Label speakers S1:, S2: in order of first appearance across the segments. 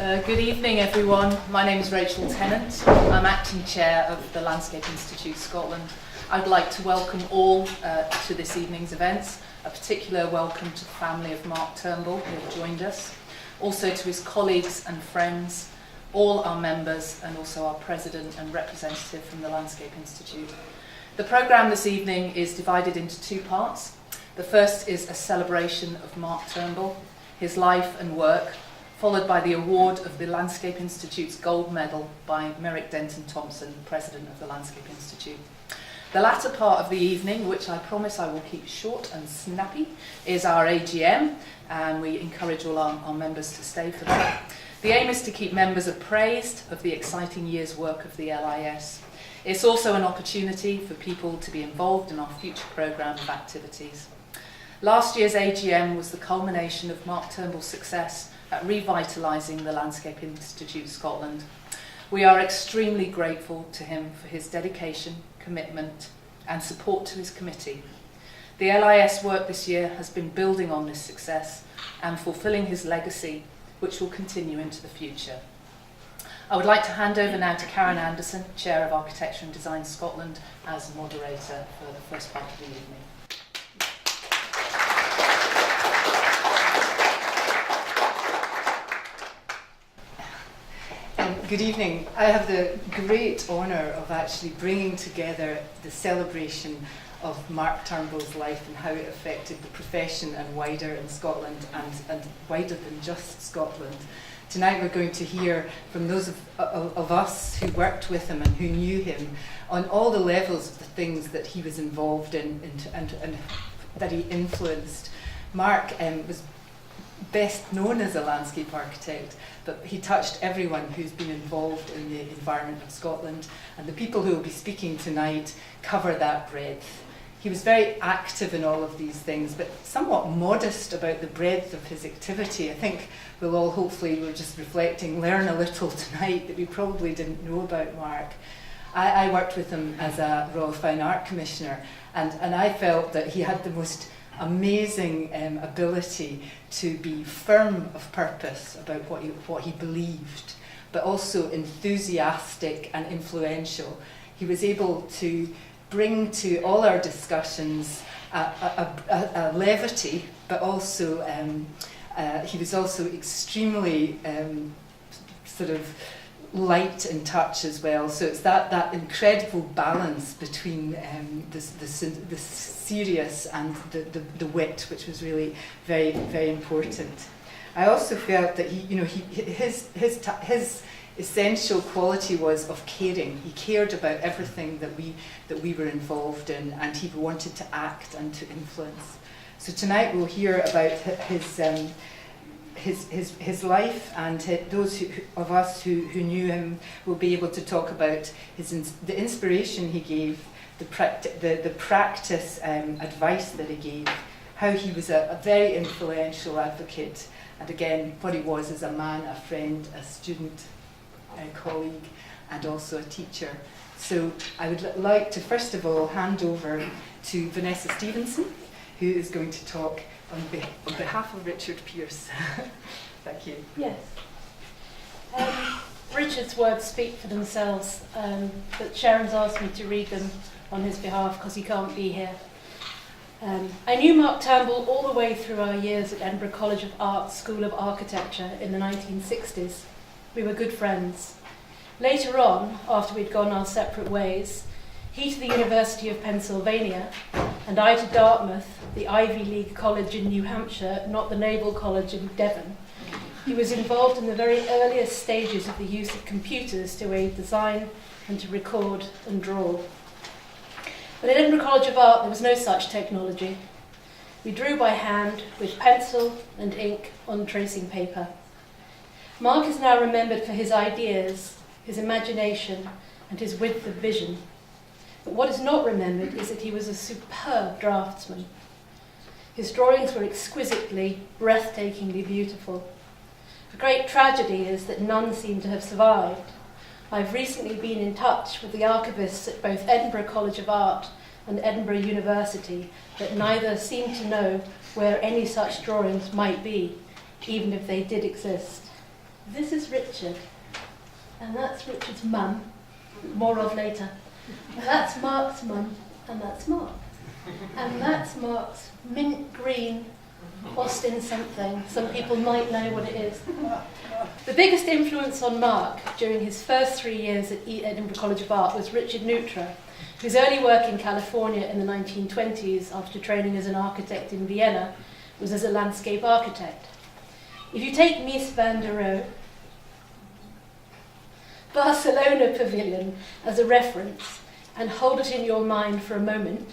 S1: Good evening, everyone. My name is Rachel Tennant. I'm acting chair of the Landscape Institute Scotland. I'd like to welcome all to this evening's events. A particular welcome to the family of Mark Turnbull, who have joined us. Also to his colleagues and friends, all our members, and also our president and representative from the Landscape Institute. The programme this evening is divided into two parts. The first is a celebration of Mark Turnbull, his life and work, followed by the award of the Landscape Institute's Gold Medal by Merrick Denton Thompson, President of the Landscape Institute. The latter part of the evening, which I promise I will keep short and snappy, is our AGM, and we encourage all our members to stay for that. The aim is to keep members appraised of the exciting year's work of the LIS. It's also an opportunity for people to be involved in our future programme of activities. Last year's AGM was the culmination of Mark Turnbull's success at revitalising the Landscape Institute Scotland. We are extremely grateful to him for his dedication, commitment and support to his committee. The LIS work this year has been building on this success and fulfilling his legacy, which will continue into the future. I would like to hand over now to Karen Anderson, Chair of Architecture and Design Scotland, as moderator for the first part of the evening.
S2: Good evening. I have the great honour of actually bringing together the celebration of Mark Turnbull's life and how it affected the profession and wider in Scotland and wider than just Scotland. Tonight we're going to hear from those of us who worked with him and who knew him on all the levels of the things that he was involved in and that he influenced. Mark was best known as a landscape architect, but he touched everyone who's been involved in the environment of Scotland, and the people who will be speaking tonight cover that breadth. He was very active in all of these things, but somewhat modest about the breadth of his activity. I think we'll all, hopefully, we're just reflecting, learn a little tonight that we probably didn't know about Mark. I worked with him as a Royal Fine Art Commissioner, and I felt that he had the most amazing ability to be firm of purpose about what he believed, but also enthusiastic and influential. He was able to bring to all our discussions a levity, but also he was also extremely sort of light in touch as well. So it's that incredible balance between the serious and the wit, which was really very, very important. I also felt that his essential quality was of caring. He cared about everything that we were involved in, and he wanted to act and to influence. So tonight we'll hear about his life, and those of us who knew him will be able to talk about the inspiration he gave, the practice advice that he gave, how he was a very influential advocate, and again what he was as a man, a friend, a student, a colleague, and also a teacher. So I would like to first of all hand over to Vanessa Stephens, who is going to talk on behalf of Richard Pearce. Thank you.
S3: Yes. Richard's words speak for themselves, but Sharon's asked me to read them on his behalf because he can't be here. I knew Mark Turnbull all the way through our years at Edinburgh College of Art School of Architecture in the 1960s. We were good friends. Later on, after we'd gone our separate ways, he to the University of Pennsylvania, and I to Dartmouth, the Ivy League college in New Hampshire, not the Naval College in Devon. He was involved in the very earliest stages of the use of computers to aid design and to record and draw. But at Edinburgh College of Art, there was no such technology. We drew by hand with pencil and ink on tracing paper. Mark is now remembered for his ideas, his imagination, and his width of vision. But what is not remembered is that he was a superb draftsman. His drawings were exquisitely, breathtakingly beautiful. The great tragedy is that none seem to have survived. I've recently been in touch with the archivists at both Edinburgh College of Art and Edinburgh University, but neither seem to know where any such drawings might be, even if they did exist. this is Richard, and that's Richard's mum, more of later. That's Mark's mum, and that's Mark. And that's Mark's mint green Austin something. Some people might know what it is. The biggest influence on Mark during his first 3 years at Edinburgh College of Art was Richard Neutra, whose early work in California in the 1920s, after training as an architect in Vienna, was as a landscape architect. If you take Mies van der Rohe, Barcelona Pavilion as a reference and hold it in your mind for a moment,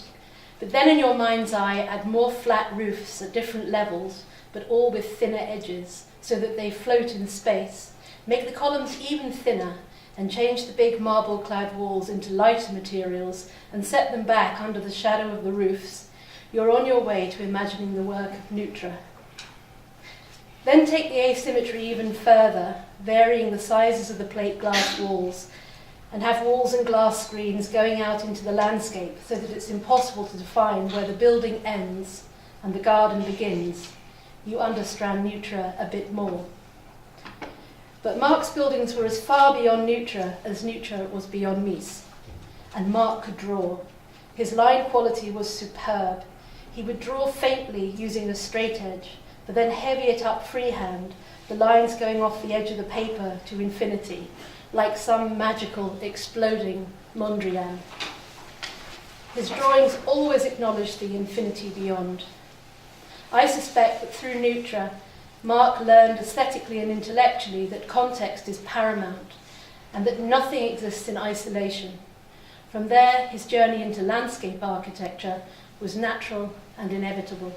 S3: but then in your mind's eye add more flat roofs at different levels, but all with thinner edges, so that they float in space, make the columns even thinner, and change the big marble-clad walls into lighter materials and set them back under the shadow of the roofs, you're on your way to imagining the work of Neutra. Then take the asymmetry even further, varying the sizes of the plate glass walls, and have walls and glass screens going out into the landscape so that it's impossible to define where the building ends and the garden begins. You understand Neutra a bit more. But Mark's buildings were as far beyond Neutra as Neutra was beyond Mies. And Mark could draw. His line quality was superb. He would draw faintly using a straight edge, but then heavy it up freehand, the lines going off the edge of the paper to infinity, like some magical exploding Mondrian. His drawings always acknowledged the infinity beyond. I suspect that through Neutra, Mark learned aesthetically and intellectually that context is paramount and that nothing exists in isolation. From there, his journey into landscape architecture was natural and inevitable.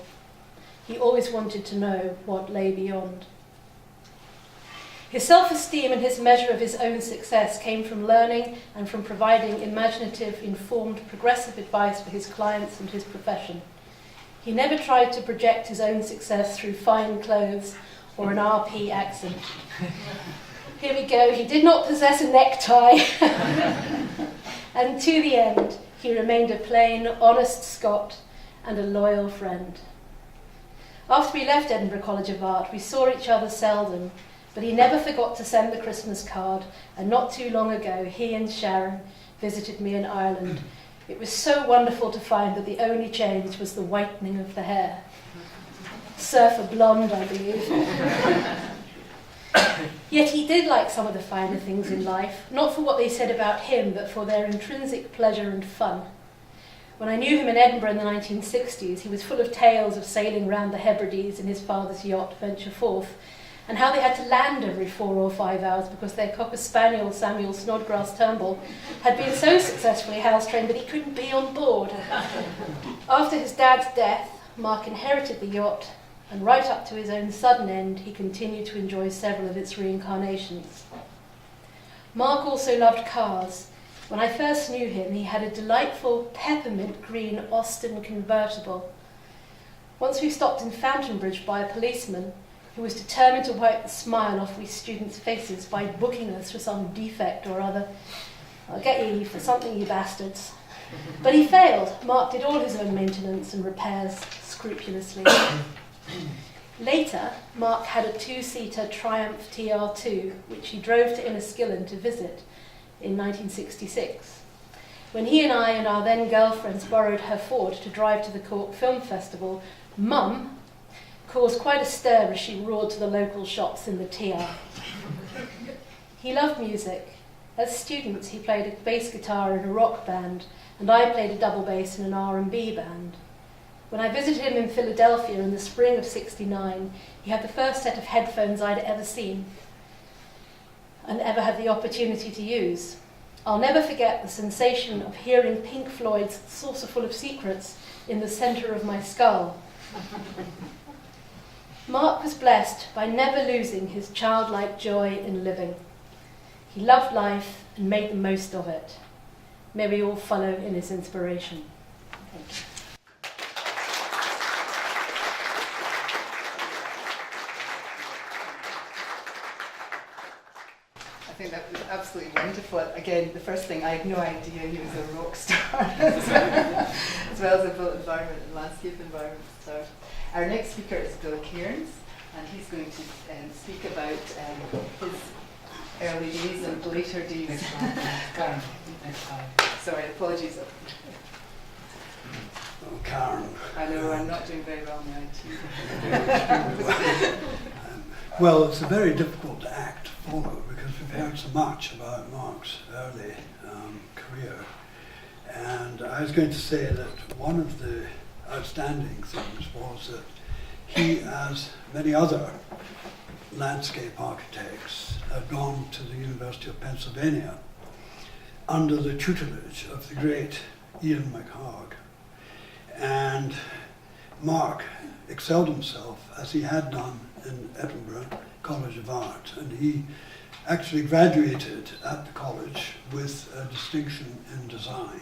S3: He always wanted to know what lay beyond. His self-esteem and his measure of his own success came from learning and from providing imaginative, informed, progressive advice for his clients and his profession. He never tried to project his own success through fine clothes or an RP accent. Here we go, he did not possess a necktie. And to the end, he remained a plain, honest Scot and a loyal friend. After we left Edinburgh College of Art, we saw each other seldom, but he never forgot to send the Christmas card, and not too long ago, he and Sharon visited me in Ireland. It was so wonderful to find that the only change was the whitening of the hair. Surfer blonde, I believe. Yet he did like some of the finer things in life, not for what they said about him, but for their intrinsic pleasure and fun. When I knew him in Edinburgh in the 1960s, he was full of tales of sailing round the Hebrides in his father's yacht, Venture Forth, and how they had to land every 4 or 5 hours because their cocker spaniel, Samuel Snodgrass Turnbull, had been so successfully house-trained that he couldn't be on board. After his dad's death, Mark inherited the yacht, and right up to his own sudden end, he continued to enjoy several of its reincarnations. Mark also loved cars. When I first knew him, he had a delightful peppermint green Austin convertible. Once we stopped in Fountainbridge by a policeman who was determined to wipe the smile off we students' faces by booking us for some defect or other. I'll get you for something, you bastards. But he failed. Mark did all his own maintenance and repairs scrupulously. Later, Mark had a 2-seater Triumph TR2, which he drove to Inniskillen to visit in 1966. When he and I and our then girlfriends borrowed her Ford to drive to the Cork Film Festival, Mum caused quite a stir as she roared to the local shops in the TR. He loved music. As students, he played a bass guitar in a rock band, and I played a double bass in an R&B band. When I visited him in Philadelphia in the spring of '69, he had the first set of headphones I'd ever seen and ever had the opportunity to use. I'll never forget the sensation of hearing Pink Floyd's Saucerful of Secrets in the centre of my skull. Mark was blessed by never losing his childlike joy in living. He loved life and made the most of it. May we all follow in his inspiration. Thank you.
S2: I think that was absolutely wonderful. Again, the first thing, I had no idea he was a rock star as well as a built environment and landscape environment star. Our next speaker is Bill Cairns, and he's going to speak about his early days and later days.
S4: Next slide.
S2: Sorry, apologies.
S4: Oh, Karen.
S2: I know I'm not doing very well in the IT.
S4: Well, it's a very difficult act to follow because we've heard so much about Mark's early career. And I was going to say that one of the outstanding things was that he, as many other landscape architects, had gone to the University of Pennsylvania under the tutelage of the great Ian McHarg. And Mark excelled himself as he had done in Edinburgh College of Art, and he actually graduated at the college with a distinction in design.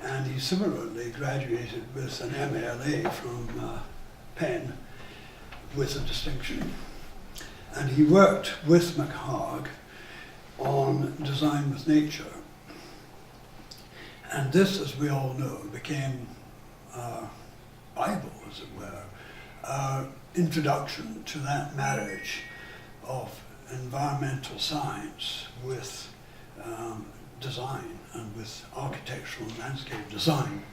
S4: And he similarly graduated with an MLA from Penn with a distinction. And he worked with McHarg on design with nature. And this, as we all know, became our Bible, as it were, our introduction to that marriage of environmental science with design and with architectural and landscape design.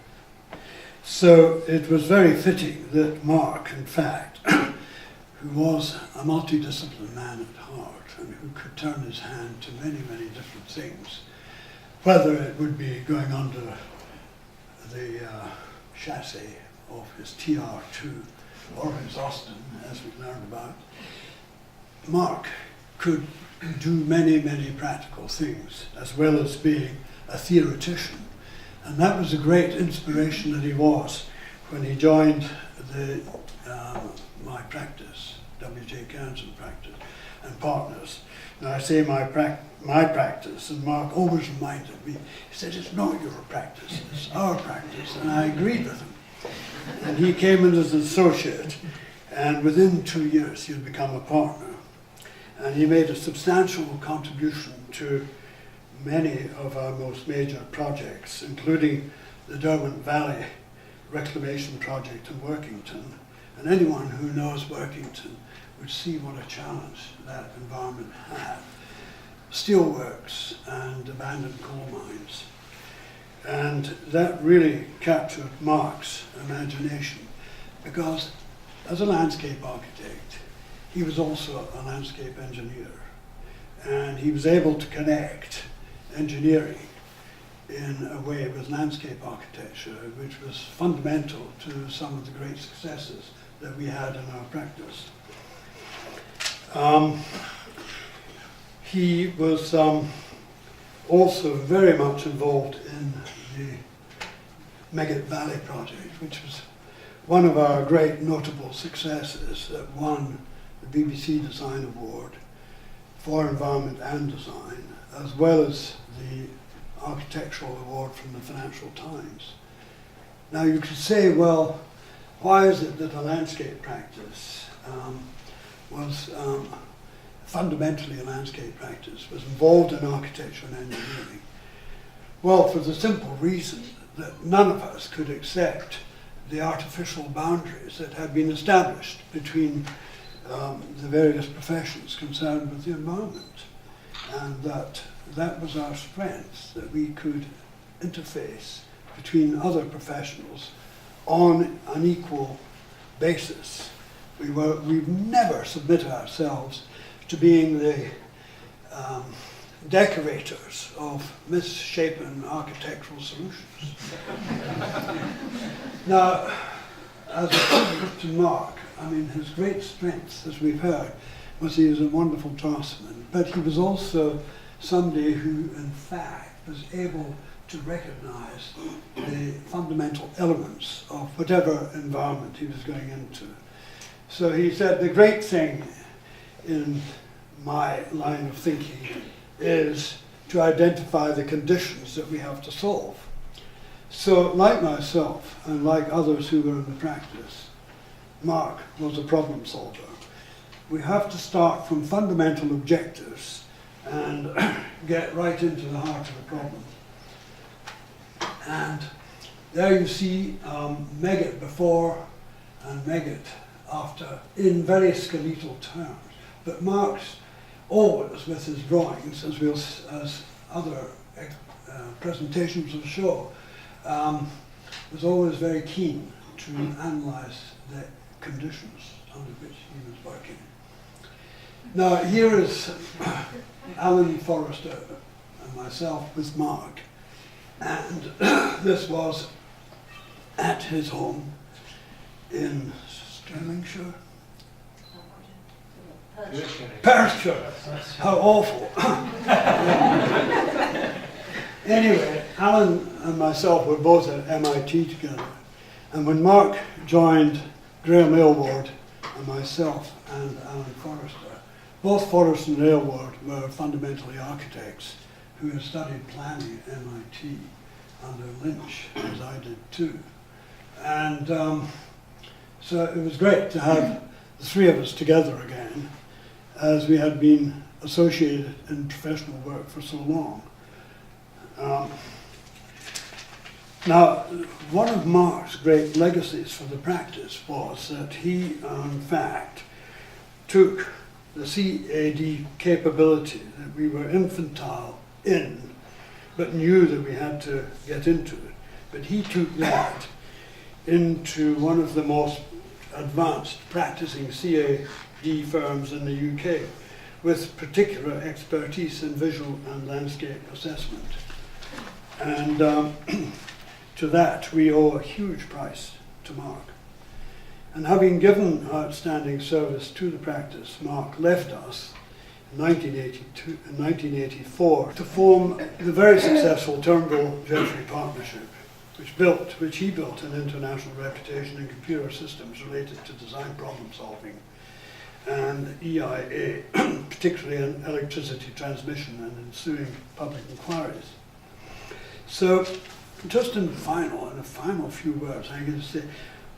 S4: So it was very fitting that Mark, in fact, who was a multidisciplinary man at heart and who could turn his hand to many, many different things, whether it would be going under the chassis of his TR2 or his Austin, as we've learned about, Mark could do many, many practical things, as well as being a theoretician. And that was a great inspiration that he was when he joined the my practice, W.J. Cairns and practice, and partners. Now I say my practice, and Mark always reminded me, he said, it's not your practice, it's our practice, and I agreed with him. And he came in as an associate, and within 2 years he had become a partner. And he made a substantial contribution to many of our most major projects, including the Derwent Valley Reclamation Project in Workington. And anyone who knows Workington would see what a challenge that environment had. Steelworks and abandoned coal mines. And that really captured Mark's imagination, because as a landscape architect, he was also a landscape engineer. And he was able to connect engineering in a way with landscape architecture, which was fundamental to some of the great successes that we had in our practice. He was also very much involved in the Megget Valley project, which was one of our great notable successes that won the BBC Design Award for Environment and Design, as well as the Architectural Award from the Financial Times. Now you could say, well, why is it that a landscape practice was fundamentally a landscape practice, was involved in architecture and engineering? Well, for the simple reason that none of us could accept the artificial boundaries that had been established between the various professions concerned with the environment, and that was our strength, that we could interface between other professionals on an equal basis. We've never submitted ourselves to being the decorators of misshapen architectural solutions. Now, as a tribute to Mark, I mean, his great strength, as we've heard, was he was a wonderful draftsman, but he was also somebody who, in fact, was able to recognize the fundamental elements of whatever environment he was going into. So he said, the great thing in my line of thinking is to identify the conditions that we have to solve. So like myself and like others who were in the practice, Mark was a problem solver. We have to start from fundamental objectives and get right into the heart of the problem. And there you see Megget before and Megget in very skeletal terms. But Mark's always, with his drawings, as other presentations will show, was always very keen to analyse the conditions under which he was working. Now here is Alan Forrester and myself with Mark, and this was at his home in Stirlingshire. Perthshire. How awful. Anyway, Alan and myself were both at MIT together, and when Mark joined Graham Aylward and myself and Alan Forrester, both Forrester and Aylward were fundamentally architects who had studied planning at MIT under Lynch, as I did too. And so it was great to have the three of us together again, as we had been associated in professional work for so long. Now, one of Mark's great legacies for the practice was that he, in fact, took the CAD capability that we were infantile in, but knew that we had to get into it. But he took that into one of the most advanced practicing CAD firms in the UK, with particular expertise in visual and landscape assessment. And to that we owe a huge price to Mark. And having given outstanding service to the practice, Mark left us in 1984 to form the very successful Turnbull-Jeffrey partnership, which he built an international reputation in computer systems related to design problem solving and EIA, particularly in electricity transmission and ensuing public inquiries. So, just in the final few words, I'm going to say,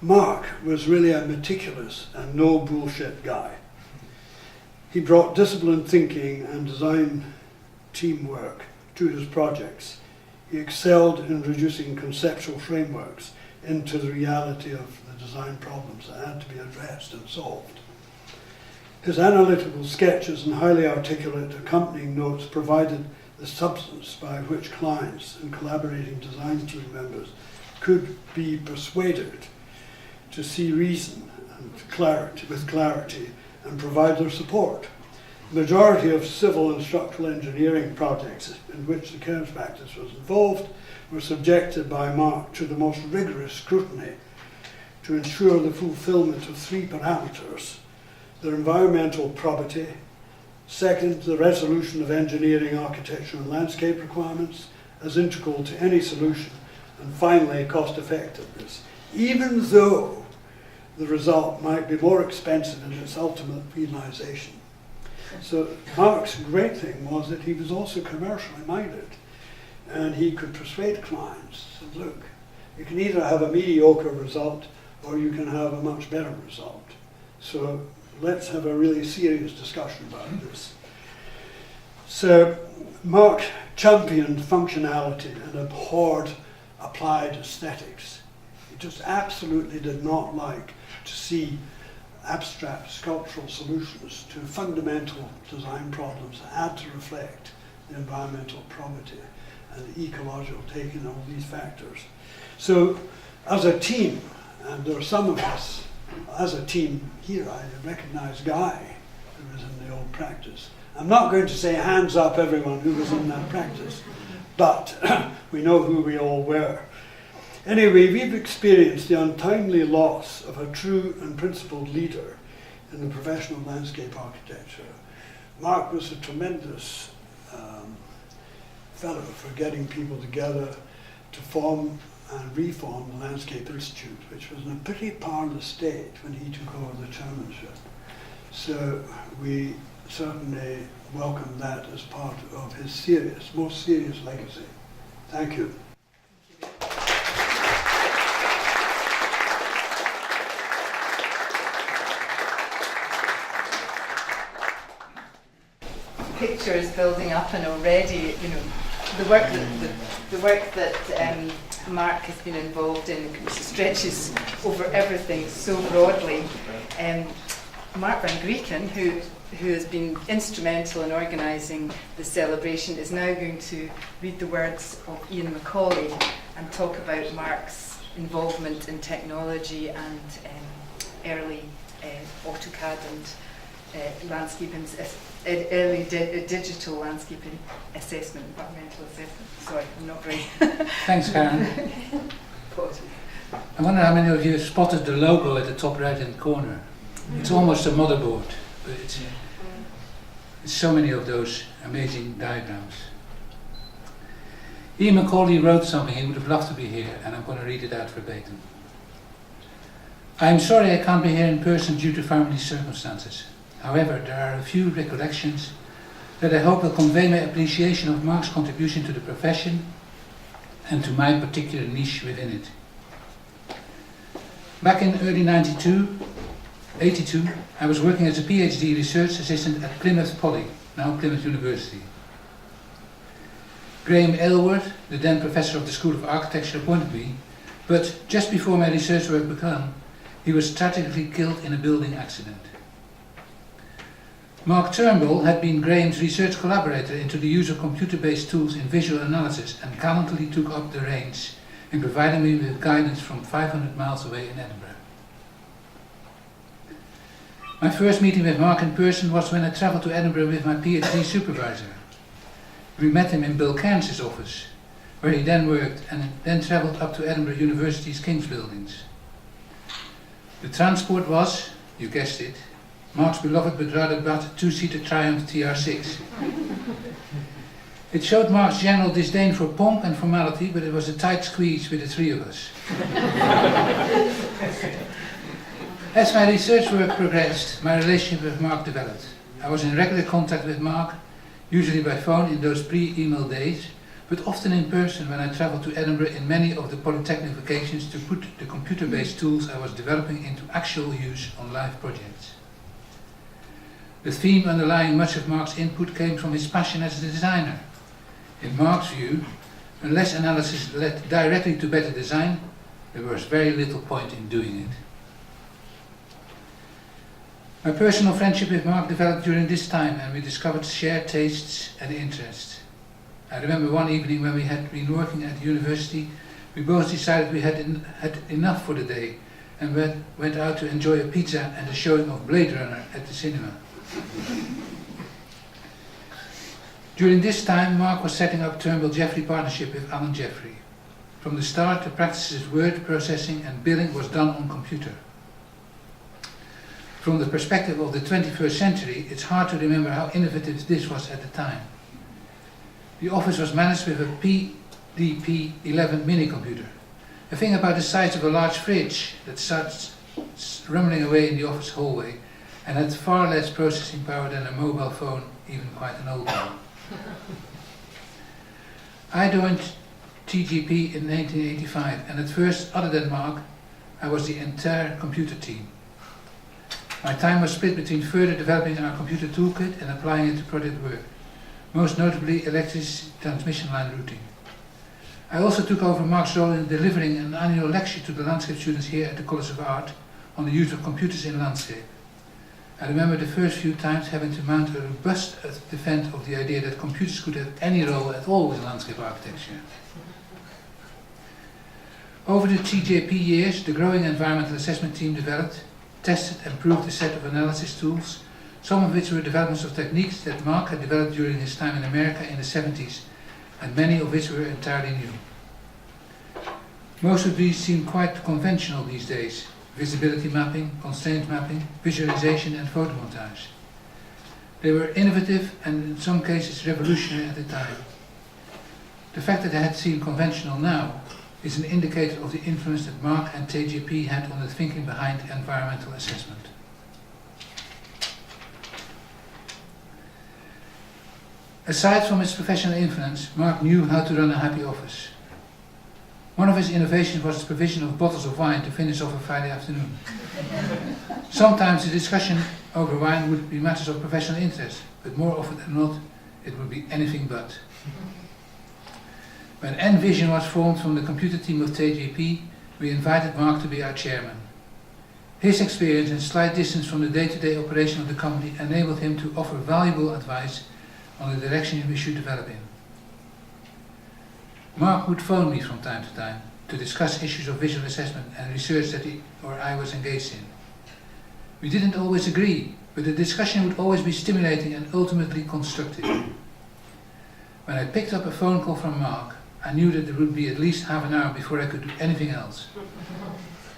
S4: Mark was really a meticulous and no bullshit guy. He brought disciplined thinking and design teamwork to his projects. He excelled in reducing conceptual frameworks into the reality of the design problems that had to be addressed and solved. His analytical sketches and highly articulate accompanying notes provided the substance by which clients and collaborating design team members could be persuaded to see reason and with clarity and provide their support. The majority of civil and structural engineering projects in which the Cairns practice was involved were subjected by Mark to the most rigorous scrutiny to ensure the fulfillment of three parameters: their environmental probity, second, the resolution of engineering, architecture and landscape requirements as integral to any solution, and finally, cost effectiveness, even though the result might be more expensive in its ultimate realization. So Mark's great thing was that he was also commercially minded, and he could persuade clients, look, you can either have a mediocre result or you can have a much better result. So let's have a really serious discussion about this. So Mark championed functionality and abhorred applied aesthetics. He just absolutely did not like to see abstract sculptural solutions to fundamental design problems that had to reflect the environmental probity and the ecological take in all these factors. So as a team, and there are some of us, as a team here, I recognize Guy, who was in the old practice. I'm not going to say hands up everyone who was in that practice, but we know who we all were. Anyway, we've experienced the untimely loss of a true and principled leader in the professional landscape architecture. Mark was a tremendous fellow for getting people together to form and reform the Landscape Institute, which was in a pretty parlous state when he took over the chairmanship. So we certainly welcome that as part of his most serious legacy. Thank you.
S2: Picture is building up, and already, the work that Mark has been involved in stretches over everything so broadly. Marc van Grieken, who has been instrumental in organising the celebration, is now going to read the words of Ian McAulay and talk about Mark's involvement in technology and early AutoCAD and landscaping, early digital landscaping assessment, environmental assessment. Sorry, I'm not very...
S5: Thanks, Karen. I wonder how many of you have spotted the logo at the top right-hand corner. It's almost a motherboard, but it's so many of those amazing diagrams. Ian McAulay wrote something. He would have loved to be here, and I'm going to read it out verbatim. I am sorry I can't be here in person due to family circumstances. However, there are a few recollections that I hope will convey my appreciation of Mark's contribution to the profession and to my particular niche within it. Back in early 1982, I was working as a PhD research assistant at Plymouth Poly, now Plymouth University. Graham Aylward, the then professor of the School of Architecture, appointed me, but just before my research work began, he was tragically killed in a building accident. Mark Turnbull had been Graham's research collaborator into the use of computer-based tools in visual analysis and gallantly took up the reins in providing me with guidance from 500 miles away in Edinburgh. My first meeting with Mark in person was when I travelled to Edinburgh with my PhD supervisor. We met him in Bill Cairns' office, where he then worked, and then travelled up to Edinburgh University's King's Buildings. The transport was, you guessed it, Mark's beloved but rather battered two-seater Triumph TR6. It showed Mark's general disdain for pomp and formality, but it was a tight squeeze with the three of us. As my research work progressed, my relationship with Mark developed. I was in regular contact with Mark, usually by phone in those pre-email days, but often in person when I travelled to Edinburgh in many of the Polytechnic vacations to put the computer-based tools I was developing into actual use on live projects. The theme underlying much of Mark's input came from his passion as a designer. In Mark's view, unless analysis led directly to better design, there was very little point in doing it. My personal friendship with Mark developed during this time, and we discovered shared tastes and interests. I remember one evening when we had been working at the university, we both decided we had enough for the day and went out to enjoy a pizza and a showing of Blade Runner at the cinema. During this time, Mark was setting up Turnbull-Jeffrey partnership with Alan Jeffrey. From the start, the practices of word processing and billing was done on computer. From the perspective of the 21st century, it's hard to remember how innovative this was at the time. The office was managed with a PDP-11 mini-computer, a thing about the size of a large fridge that starts rumbling away in the office hallway and had far less processing power than a mobile phone, even quite an old one. I joined TGP in 1985, and at first, other than Mark, I was the entire computer team. My time was split between further developing our computer toolkit and applying it to project work, most notably electricity transmission line routing. I also took over Mark's role in delivering an annual lecture to the landscape students here at the College of Art on the use of computers in landscape. I remember the first few times having to mount a robust defense of the idea that computers could have any role at all in landscape architecture. Over the TJP years, the growing environmental assessment team developed, tested and proved a set of analysis tools, some of which were developments of techniques that Mark had developed during his time in America in the 70s, and many of which were entirely new. Most of these seem quite conventional these days: visibility mapping, constraint mapping, visualization and photomontage. They were innovative and in some cases revolutionary at the time. The fact that they had seemed conventional now is an indicator of the influence that Mark and TJP had on the thinking behind environmental assessment. Aside from his professional influence, Mark knew how to run a happy office. One of his innovations was the provision of bottles of wine to finish off a Friday afternoon. Sometimes the discussion over wine would be matters of professional interest, but more often than not, it would be anything but. When Envision was formed from the computer team of TGP, we invited Mark to be our chairman. His experience and slight distance from the day-to-day operation of the company enabled him to offer valuable advice on the direction we should develop in. Mark would phone me from time to time to discuss issues of visual assessment and research that he or I was engaged in. We didn't always agree, but the discussion would always be stimulating and ultimately constructive. When I picked up a phone call from Mark, I knew that there would be at least half an hour before I could do anything else.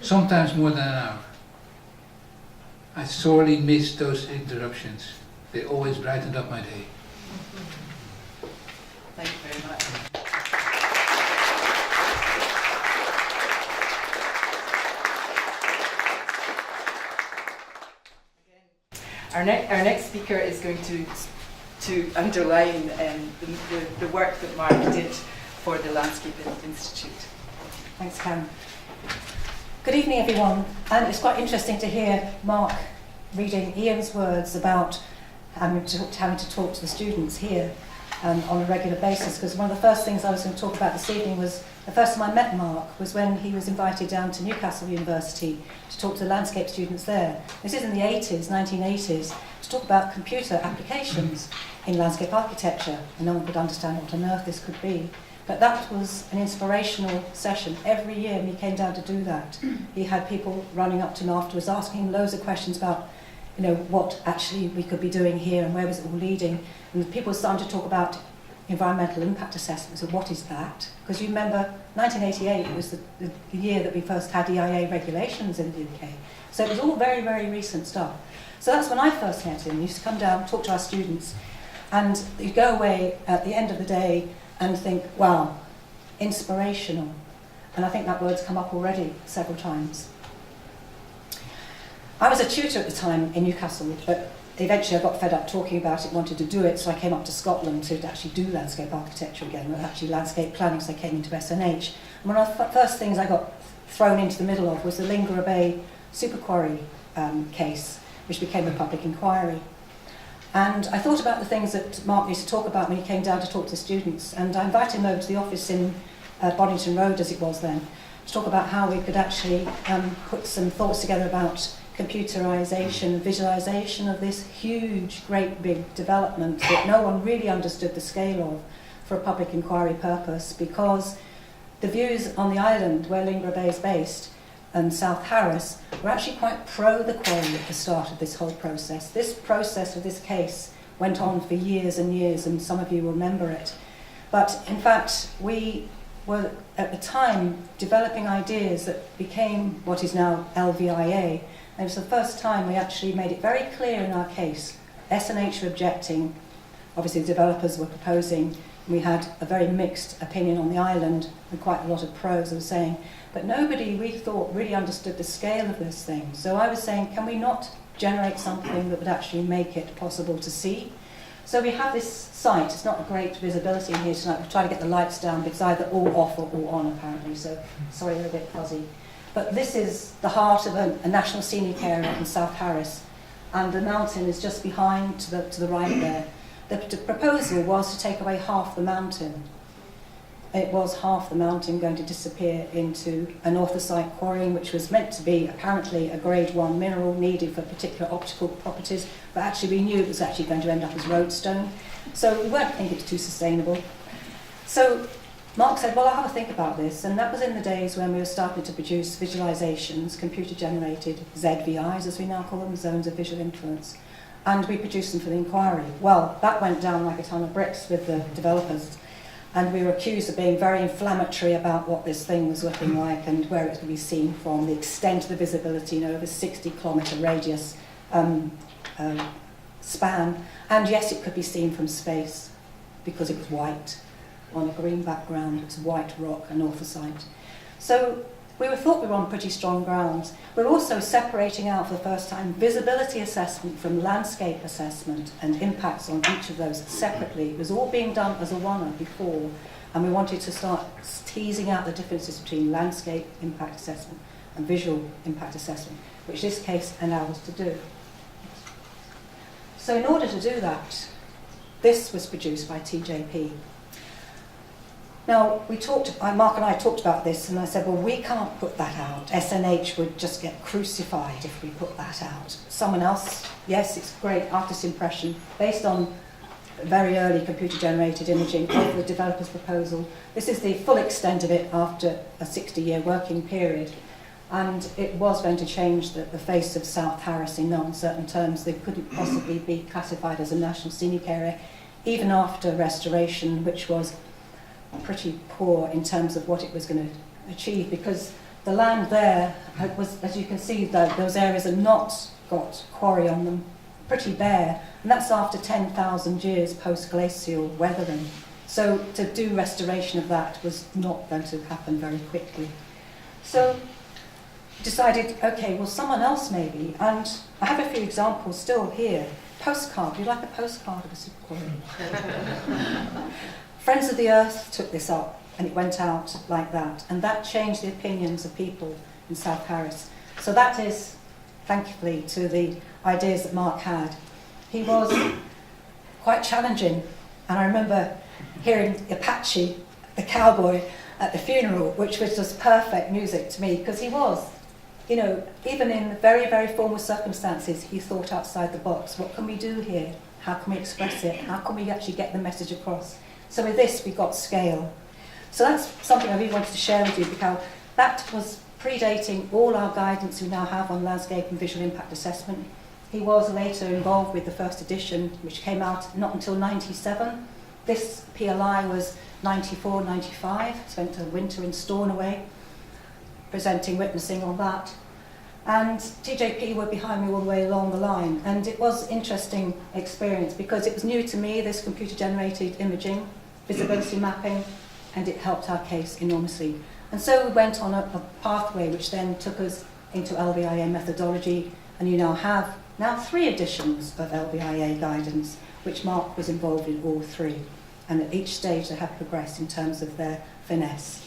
S5: Sometimes more than an hour. I sorely missed those interruptions. They always brightened up my day.
S1: Thank you very much.
S2: Our next speaker is going to underline the work that Mark did for the Landscape Institute.
S6: Thanks, Karen. Good evening, everyone. And it's quite interesting to hear Mark reading Ian's words about having to talk to the students here on a regular basis, because one of the first things I was going to talk about this evening was the first time I met Mark was when he was invited down to Newcastle University to talk to the landscape students there. This is in the 80s, 1980s, to talk about computer applications in landscape architecture, and no one could understand what on earth this could be. But that was an inspirational session. Every year he came down to do that. He had people running up to him afterwards asking him loads of questions about, what actually we could be doing here and where was it all leading. And people were starting to talk about environmental impact assessment. So what is that? Because you remember 1988 was the year that we first had EIA regulations in the UK. So it was all very, very recent stuff. So that's when I first met him. He used to come down, talk to our students, and you'd go away at the end of the day and think, wow, inspirational. And I think that word's come up already several times. I was a tutor at the time in Newcastle, but eventually I got fed up talking about it, wanted to do it, so I came up to Scotland to actually do landscape architecture again, or actually landscape planning, so I came into SNH. And one of the first things I got thrown into the middle of was the Lingra Bay super quarry case, which became a public inquiry. And I thought about the things that Mark used to talk about when he came down to talk to students, and I invited him over to the office in Bonington Road, as it was then, to talk about how we could actually put some thoughts together about computerization, visualization of this huge, great big development that no one really understood the scale of for a public inquiry purpose, because the views on the island where Lingra Bay is based and South Harris were actually quite pro the quarry at the start of this whole process. This process of this case went on for years and years, and some of you will remember it. But in fact, we were at the time developing ideas that became what is now LVIA. And it was the first time we actually made it very clear in our case. SNH were objecting, obviously the developers were proposing. We had a very mixed opinion on the island and quite a lot of pros were saying, but nobody, we thought, really understood the scale of this thing. So I was saying, can we not generate something that would actually make it possible to see? So we have this site. It's not a great visibility in here tonight. We'll try to get the lights down, but it's either all off or all on apparently, so sorry they're a bit fuzzy. But this is the heart of a national scenic area in South Harris, and the mountain is just behind to the right there. The proposal was to take away half the mountain. It was half the mountain going to disappear into an orthosite quarrying, which was meant to be apparently a grade 1 mineral needed for particular optical properties, but actually we knew it was actually going to end up as roadstone. So we weren't thinking it was too sustainable. So Mark said, well, I'll have a think about this, and that was in the days when we were starting to produce visualisations, computer-generated ZVIs, as we now call them, zones of visual influence, and we produced them for the inquiry. Well, that went down like a ton of bricks with the developers, and we were accused of being very inflammatory about what this thing was looking like and where it could be seen from, the extent of the visibility, over 60-kilometre radius span, and yes, it could be seen from space because it was white. On a green background, it was white rock and orthosite. So we thought we were on pretty strong grounds. We're also separating out for the first time visibility assessment from landscape assessment and impacts on each of those separately. It was all being done as a one-off before, and we wanted to start teasing out the differences between landscape impact assessment and visual impact assessment, which this case allowed us to do. So in order to do that, this was produced by TJP. Now, Mark and I talked about this, and I said, well, we can't put that out. SNH would just get crucified if we put that out. Someone else, yes, it's great, artist impression, based on very early computer-generated imaging of the developer's proposal. This is the full extent of it after a 60-year working period. And it was going to change the face of South Harris in no uncertain terms. They couldn't possibly be classified as a national scenic area, even after restoration, which was pretty poor in terms of what it was going to achieve, because the land there was, as you can see, those areas have not got quarry on them, pretty bare, and that's after 10,000 years post-glacial weathering. So to do restoration of that was not going to happen very quickly. So decided, okay, well, someone else maybe, and I have a few examples still here. Postcard, do you like a postcard of a super quarry? Friends of the Earth took this up, and it went out like that, and that changed the opinions of people in South Harris. So that is, thankfully, to the ideas that Mark had. He was quite challenging, and I remember hearing Apache, the cowboy, at the funeral, which was just perfect music to me, because he was, you know, even in very, very formal circumstances, he thought outside the box. What can we do here? How can we express it? How can we actually get the message across? So with this, we got scale. So that's something I really wanted to share with you, because that was predating all our guidance we now have on landscape and visual impact assessment. He was later involved with the first edition, which came out not until 97. This PLI was 94, 95, spent a winter in Stornoway, presenting, witnessing on that. And TJP were behind me all the way along the line. And it was an interesting experience because it was new to me, this computer-generated imaging, visibility mapping, and it helped our case enormously. And so we went on a pathway which then took us into LBIA methodology, and you now have 3 editions of LBIA guidance, which Mark was involved in all 3. And at each stage they have progressed in terms of their finesse.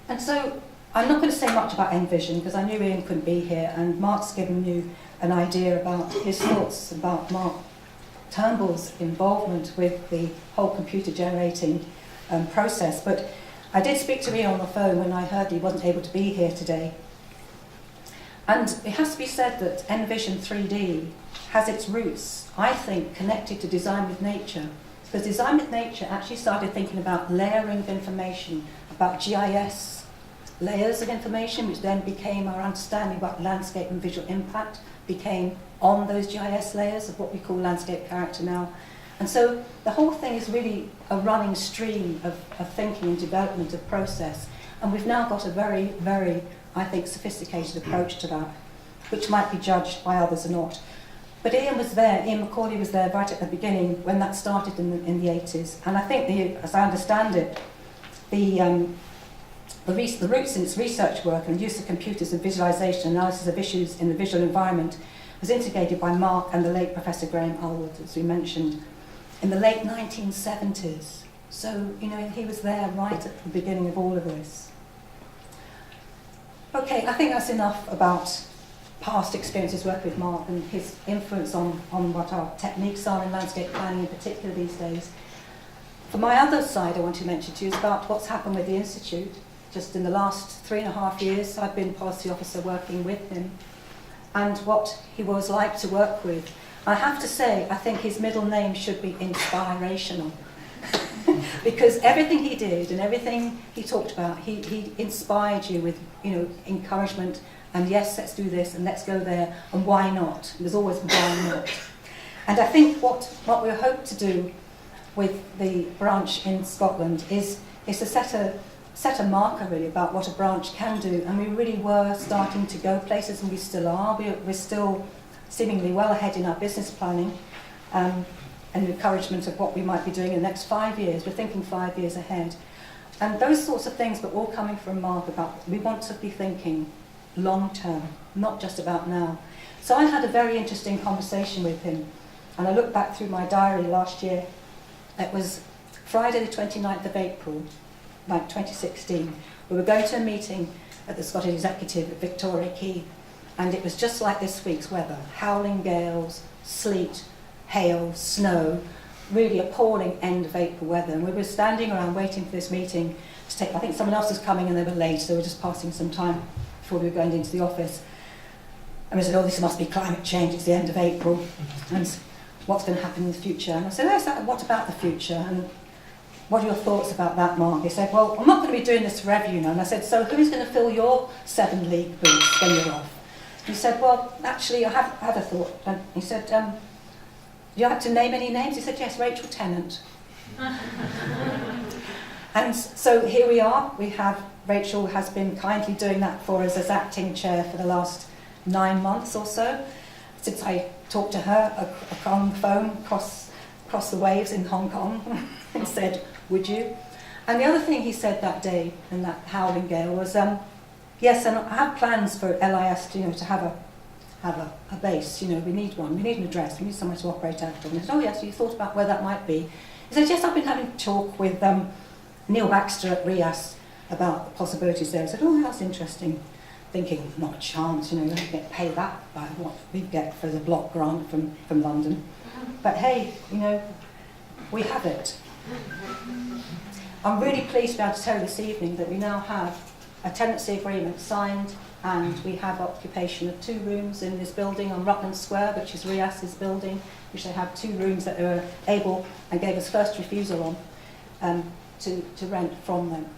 S6: And so I'm not going to say much about Envision because I knew Ian couldn't be here, and Mark's given you an idea about his thoughts about Mark Turnbull's involvement with the whole computer generating process. But I did speak to Ian on the phone when I heard he wasn't able to be here today. And it has to be said that Envision 3D has its roots, I think, connected to Design with Nature. Because Design with Nature actually started thinking about layering of information, about GIS layers of information, which then became our understanding about landscape and visual impact, became on those GIS layers of what we call landscape character now. And so the whole thing is really a running stream of thinking and development of process. And we've now got a very, very, I think, sophisticated approach to that, which might be judged by others or not. But Ian was there, Ian McAulay was there right at the beginning when that started in the 80s. And I think, as I understand it, the roots in its research work and use of computers and visualisation analysis of issues in the visual environment was instigated by Mark and the late Professor Graham Alwood, as we mentioned, in the late 1970s. So, you know, he was there right at the beginning of all of this. Okay, I think that's enough about past experiences working with Mark and his influence on what our techniques are in landscape planning in particular these days. For my other side, I want to mention to you is about what's happened with the Institute. Just in the last 3.5 years, I've been policy officer working with him, and what he was like to work with. I have to say, I think his middle name should be inspirational. Because everything he did and everything he talked about, he inspired you with, you know, encouragement, and yes, let's do this, and let's go there, and why not? There's always why not. And I think what we hope to do with the branch in Scotland is to set a marker really about what a branch can do, and we really were starting to go places, and we still are. We're still seemingly well ahead in our business planning and encouragement of what we might be doing in the next 5 years. We're thinking 5 years ahead. And those sorts of things, but all coming from Mark about we want to be thinking long term, not just about now. So I had a very interesting conversation with him, and I looked back through my diary last year. It was Friday the 29th of April, like 2016. We were going to a meeting at the Scottish Executive at Victoria Quay, and it was just like this week's weather: howling gales, sleet, hail, snow, really appalling end of April weather, and we were standing around waiting for this meeting to take, I think someone else was coming and they were late, so we were just passing some time before we were going into the office. And we said, oh, this must be climate change, it's the end of April, and what's going to happen in the future? And I said, oh, what about the future? And what are your thoughts about that, Mark? He said, well, I'm not going to be doing this forever, you know. And I said, so who's going to fill your 7 league boots when you're off? He said, well, actually, I have had a thought. And he said, do you have to name any names? He said, yes, Rachel Tennant. And so here we are. We have, Rachel has been kindly doing that for us as acting chair for the last 9 months or so, since I talked to her on the phone across the waves in Hong Kong and said, would you? And the other thing he said that day in that howling gale was, yes, and I have plans for LIS, you know, to have a base. You know, we need one. We need an address. We need somewhere to operate out of. And he said, oh yes, you thought about where that might be. He said, yes, I've been having a talk with Neil Baxter at RIAS about the possibilities there. I said, oh, that's interesting. Thinking, not a chance, you know, you don't get paid that by what we get for the block grant from London. But hey, you know, we have it. I'm really pleased to be able to tell you this evening that we now have a tenancy agreement signed, and we have occupation of 2 rooms in this building on Rutland Square, which is RIAS's building, which they have 2 rooms that are able and gave us first refusal on to rent from them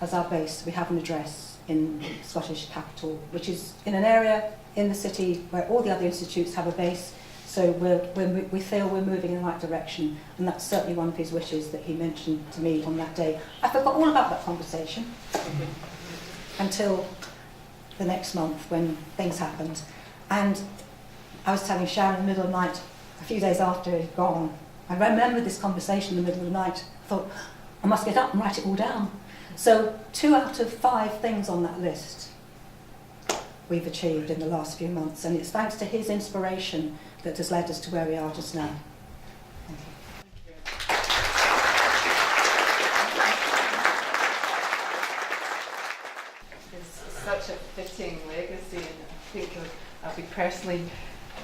S6: as our base. We have an address in the Scottish capital, which is in an area in the city where all the other institutes have a base. So we feel we're moving in the right direction, and that's certainly one of his wishes that he mentioned to me on that day. I forgot all about that conversation until the next month when things happened. And I was telling Sharon in the middle of the night, a few days after he'd gone, I remembered this conversation in the middle of the night. I thought, I must get up and write it all down. So 2 out of 5 things on that list we've achieved in the last few months, and it's thanks to his inspiration that has led us to where we are just now. Thank you.
S2: It's such a fitting legacy, and I think I'll be personally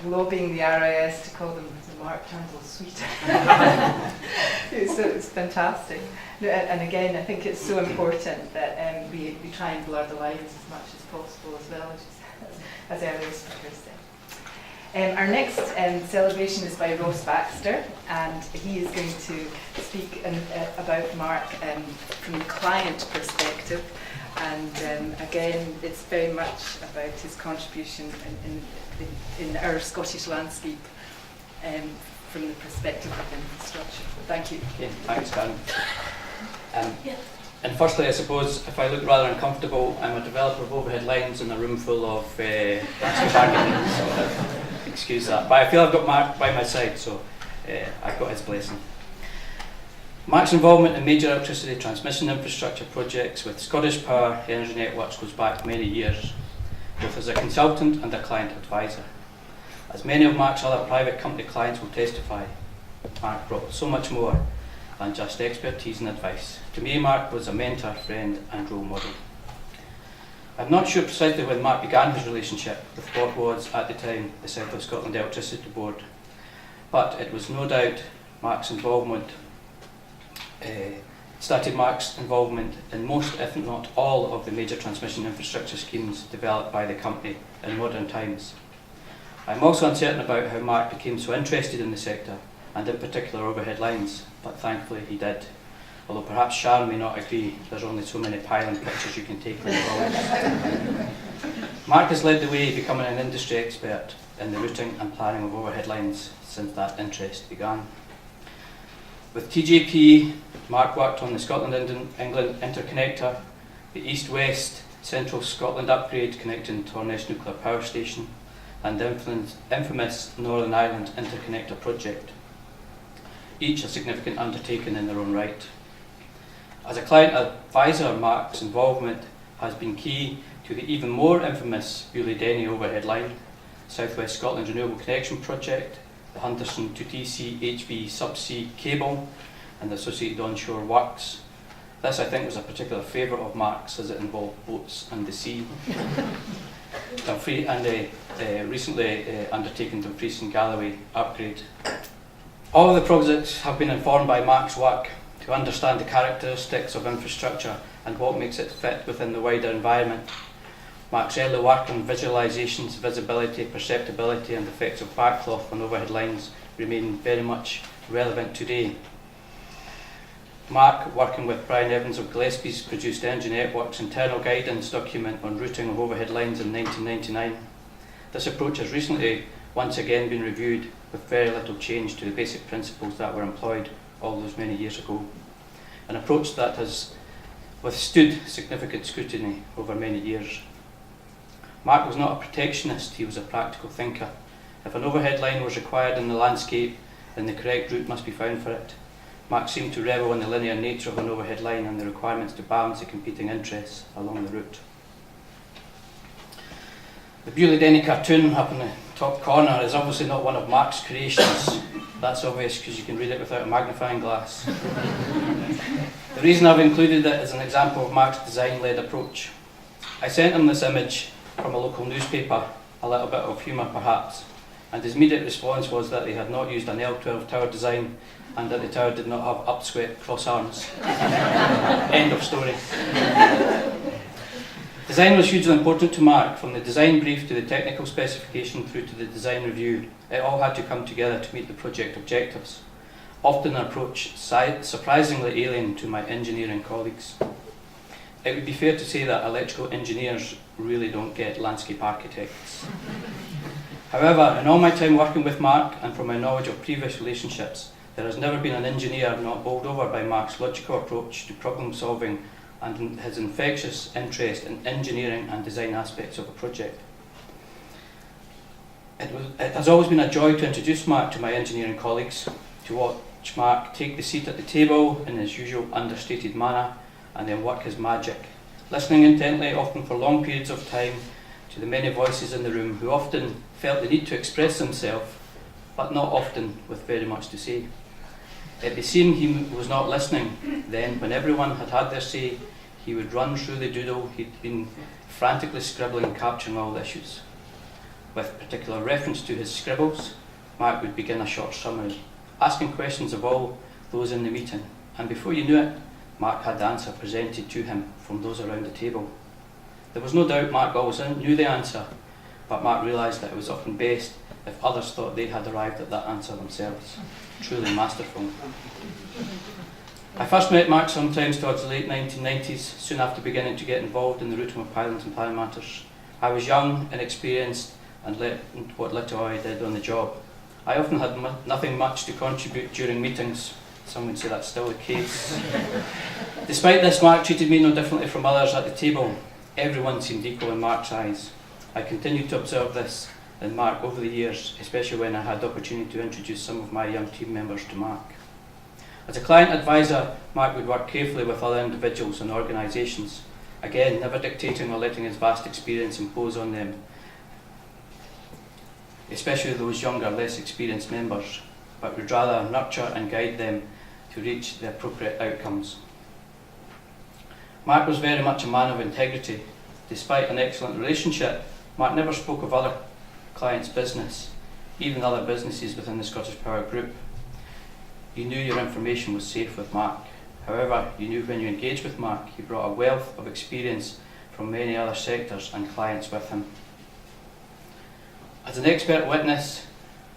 S2: lobbying the RIS to call them the Mark Turnbull Suite. It's fantastic. And again, I think it's so important that we try and blur the lines as much as possible as well, as earlier speakers said. Our next celebration is by Ross Baxter, and he is going to speak about Mark from the client perspective. And again, it's very much about his contribution in our Scottish landscape from the perspective of infrastructure. Thank you.
S7: Okay, thanks, Karen. And firstly, I suppose, if I look rather uncomfortable, I'm a developer of overhead lines in a room full of landscape architects, so excuse that. But I feel I've got Mark by my side, so I've got his blessing. Mark's involvement in major electricity transmission infrastructure projects with Scottish Power Energy Networks goes back many years, both as a consultant and a client advisor. As many of Mark's other private company clients will testify, Mark brought so much more than just expertise and advice. To me, Mark was a mentor, friend and role model. I'm not sure precisely when Mark began his relationship with what was at the time the South of Scotland Electricity Board, but it was no doubt Mark's involvement started Mark's involvement in most, if not all, of the major transmission infrastructure schemes developed by the company in modern times. I'm also uncertain about how Mark became so interested in the sector, and in particular overhead lines, but thankfully he did. Although perhaps Sharon may not agree, there's only so many pylon pictures you can take in the drawings. Mark has led the way, becoming an industry expert in the routing and planning of overhead lines since that interest began. With TJP, Mark worked on the Scotland-England interconnector, the East-West Central Scotland upgrade connecting Torness Nuclear Power Station, and the infamous Northern Ireland interconnector project, each a significant undertaking in their own right. As a client advisor, Mark's involvement has been key to the even more infamous Beauly-Denny overhead line, South West Scotland Renewable Connection Project, the Hunterston to DC HV subsea cable, and the associated onshore works. This, I think, was a particular favourite of Mark's as it involved boats and the sea. Recently undertaken Dumfries and Galloway upgrade. All of the projects have been informed by Mark's work to understand the characteristics of infrastructure and what makes it fit within the wider environment. Mark's early work on visualisations, visibility, perceptibility and effects of backcloth on overhead lines remain very much relevant today. Mark, working with Brian Evans of Gillespie's, produced Energy Network's internal guidance document on routing of overhead lines in 1999. This approach has recently once again been reviewed with very little change to the basic principles that were employed all those many years ago. An approach that has withstood significant scrutiny over many years. Mark was not a protectionist, he was a practical thinker. If an overhead line was required in the landscape, then the correct route must be found for it. Mark seemed to revel in the linear nature of an overhead line and the requirements to balance the competing interests along the route. The Bewley Denny cartoon up in the top corner is obviously not one of Mark's creations. That's obvious because you can read it without a magnifying glass. The reason I've included it is an example of Mark's design-led approach. I sent him this image from a local newspaper, a little bit of humour perhaps, and his immediate response was that they had not used an L12 tower design and that the tower did not have upswept cross arms. End of story. Design was hugely important to Mark, from the design brief to the technical specification through to the design review. It all had to come together to meet the project objectives, often an approach surprisingly alien to my engineering colleagues. It would be fair to say that electrical engineers really don't get landscape architects. However, in all my time working with Mark and from my knowledge of previous relationships, there has never been an engineer not bowled over by Mark's logical approach to problem solving and his infectious interest in engineering and design aspects of a project. It has always been a joy to introduce Mark to my engineering colleagues, to watch Mark take the seat at the table in his usual understated manner and then work his magic, listening intently, often for long periods of time, to the many voices in the room who often felt the need to express themselves, but not often with very much to say. It would seem he was not listening. Then, when everyone had had their say, he would run through the doodle he'd been frantically scribbling, capturing all issues. With particular reference to his scribbles, Mark would begin a short summary, asking questions of all those in the meeting, and before you knew it, Mark had the answer presented to him from those around the table. There was no doubt Mark always knew the answer, but Mark realised that it was often best if others thought they had arrived at that answer themselves. Truly masterful. I first met Mark sometimes towards the late 1990s, soon after beginning to get involved in the routing of pylons and planning matters. I was young, inexperienced, and what little I did on the job. I often had nothing much to contribute during meetings. Some would say that's still the case. Despite this, Mark treated me no differently from others at the table. Everyone seemed equal in Mark's eyes. I continued to observe this in Mark over the years, especially when I had the opportunity to introduce some of my young team members to Mark. As a client advisor, Mark would work carefully with other individuals and organisations, again never dictating or letting his vast experience impose on them, especially those younger, less experienced members, but would rather nurture and guide them to reach the appropriate outcomes. Mark was very much a man of integrity. Despite an excellent relationship, Mark never spoke of other clients' business, even other businesses within the Scottish Power Group. You knew your information was safe with Mark. However, you knew when you engaged with Mark, he brought a wealth of experience from many other sectors and clients with him. As an expert witness,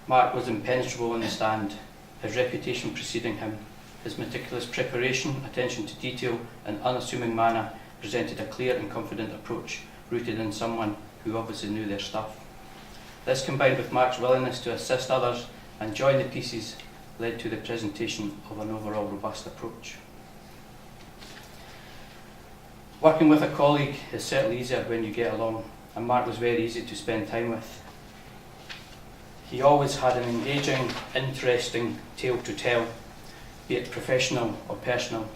S7: Mark was impenetrable on the stand, his reputation preceding him. His meticulous preparation, attention to detail and unassuming manner presented a clear and confident approach rooted in someone who obviously knew their stuff. This, combined with Mark's willingness to assist others and join the pieces, led to the presentation of an overall robust approach. Working with a colleague is certainly easier when you get along, and Mark was very easy to spend time with. He always had an engaging, interesting tale to tell, be it professional or personal.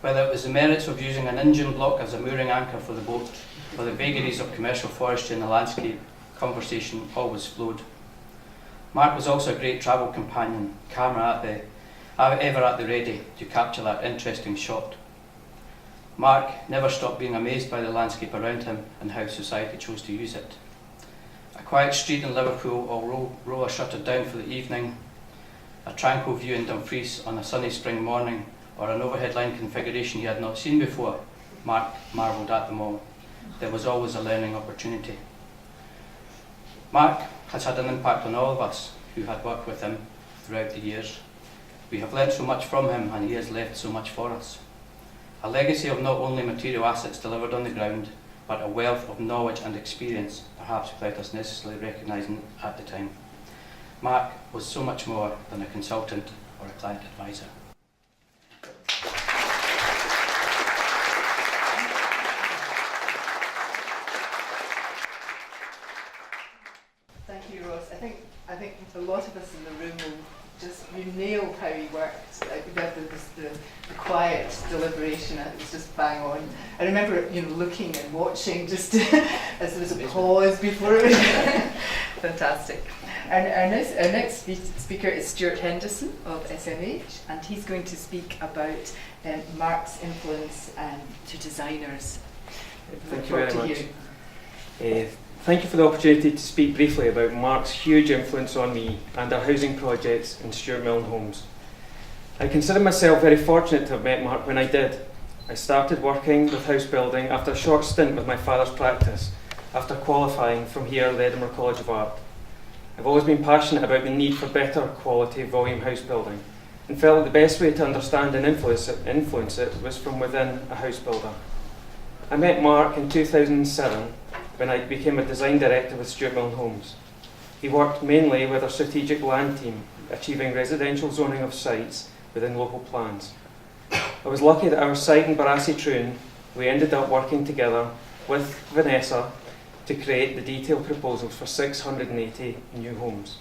S7: Whether it was the merits of using an engine block as a mooring anchor for the boat, or the vagaries of commercial forestry in the landscape, conversation always flowed. Mark was also a great travel companion, camera ever at the ready to capture that interesting shot. Mark never stopped being amazed by the landscape around him and how society chose to use it. A quiet street in Liverpool or roller shuttered down for the evening, a tranquil view in Dumfries on a sunny spring morning, or an overhead line configuration he had not seen before, Mark marvelled at them all. There was always a learning opportunity. Mark has had an impact on all of us who had worked with him throughout the years. We have learned so much from him, and he has left so much for us. A legacy of not only material assets delivered on the ground, but a wealth of knowledge and experience, perhaps without us necessarily recognising it at the time. Mark was so much more than a consultant or a client advisor.
S2: Thank you, Ross. I think a lot of us in the room will you nailed how he worked. The quiet deliberation, it was just bang on. I remember, looking and watching just as there was a pause before it was fantastic. Our next speaker is Stuart Henderson of SMH, and he's going to speak about Mark's influence to designers.
S8: Thank you very much. Thank you for the opportunity to speak briefly about Mark's huge influence on me and our housing projects in Stuart Milne Homes. I consider myself very fortunate to have met Mark when I did. I started working with house building after a short stint with my father's practice, after qualifying from here at the Edinburgh College of Art. I've always been passionate about the need for better quality volume house building, and felt that the best way to understand and influence it was from within a house builder. I met Mark in 2007 when I became a design director with Stuart Milne Homes. He worked mainly with our strategic land team, achieving residential zoning of sites within local plans. I was lucky that our site in Barassi Troon, we ended up working together with Vanessa to create the detailed proposals for 680 new homes.